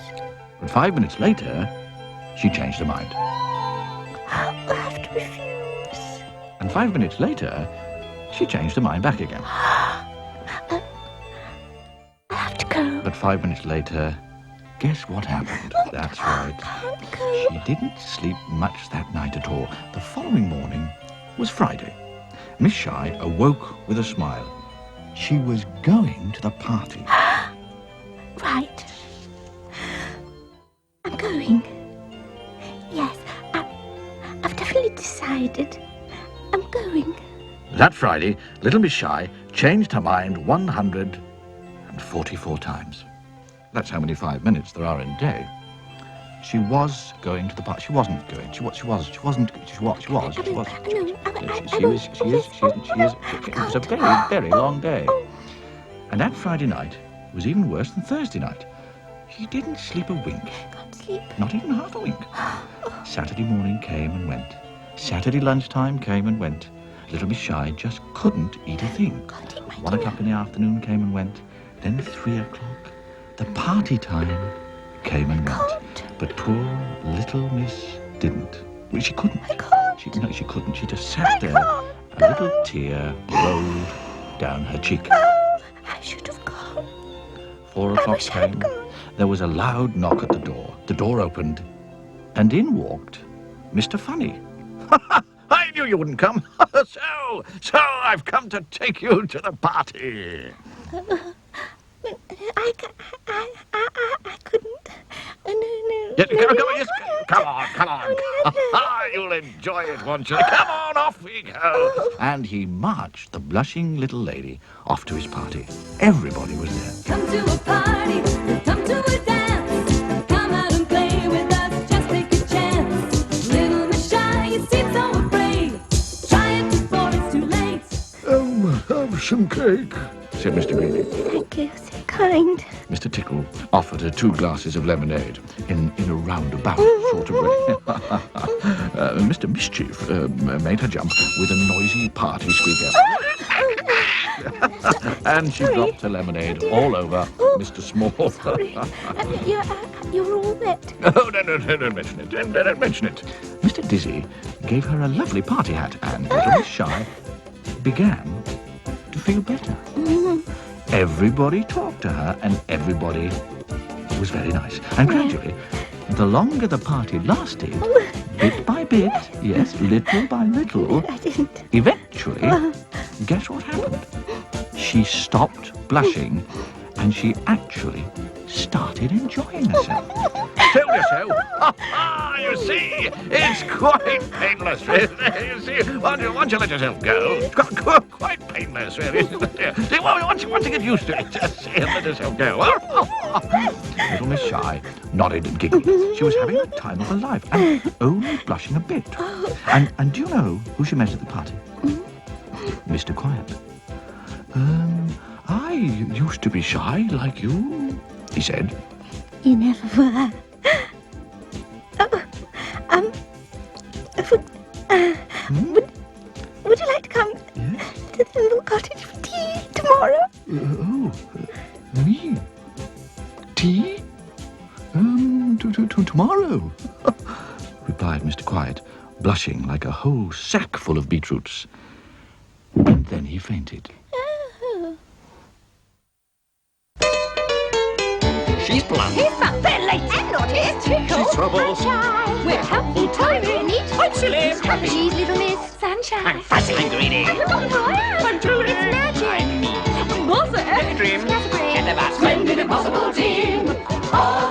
But 5 minutes later, she changed her mind. I'll have to refuse. And 5 minutes later, she changed her mind back again. I'll have to go. But 5 minutes later, guess what happened? That's right. Can't go. She didn't sleep much that night at all. The following morning was Friday. Miss Shy awoke with a smile. She was going to the party. Right. I'm going. Yes, I've definitely decided. I'm going. That Friday, little Miss Shy changed her mind 144 times. That's how many 5 minutes there are in a day. She was going to the party. She wasn't going. She was. It was a very, very long day. And that Friday night was even worse than Thursday night. She didn't sleep a wink. Can't sleep. Not even half a wink. Saturday morning came and went. Saturday lunchtime came and went. Little Miss Shy just couldn't eat a thing. 1 o'clock in the afternoon came and went. Then 3 o'clock. The party time came and went. But poor little Miss didn't. Well, she couldn't. She couldn't. She just sat there. A little tear rolled down her cheek. I should have gone. 4 o'clock came. There was a loud knock at the door. The door opened, and in walked Mr. Funny. I knew you wouldn't come. So I've come to take you to the party. I couldn't. No. Come on. You'll enjoy it, won't you? Come on, off we go. And he marched the blushing little lady off to his party. Everybody was there. Come to a party, come to a dance. Come out and play with us, just take a chance. Little Miss Shy, you seem so afraid. Try it before it's too late. Have some cake. Said Mr. Greeley. Thank you, so kind. Mr. Tickle offered her 2 glasses of lemonade in a roundabout sort of way. Mr. Mischief made her jump with a noisy party squeaker. And she dropped her lemonade all over Mr. Small. Sorry. You're all wet. Oh, no, don't mention it. Don't mention it. Mr. Dizzy gave her a lovely party hat, and little Miss Shy began to feel better. Everybody talked to her, and everybody was very nice. And gradually, the longer the party lasted, bit by bit, yes, little by little, I didn't. eventually, guess what happened? She stopped blushing, and she actually started enjoying herself. Told you so. You see, it's quite painless, really. You see, once you let yourself go, it's quite painless, really. See, once you get used to it, just see, let yourself go. Little Miss Shy nodded and giggled. She was having the time of her life, and only blushing a bit. And do you know who she met at the party? Mr. Quiet. I used to be shy like you, he said. You never were. Would you like to come to the little cottage for tea tomorrow? Me? Tea? Tomorrow, replied Mr. Quiet, blushing like a whole sack full of beetroots. And then he fainted. She's plump. He's fun. They're late and naughty. It's Tickle. She's trouble. Sunshine. We're helpful, tolerant, neat. I'm silly. He's happy. She's little Miss Sunshine. I'm fussy. I'm greedy. I'm Julie. It's magic. I'm mean. Bossa. Daydream. Category. Chatterbox. Splendid, impossible team. All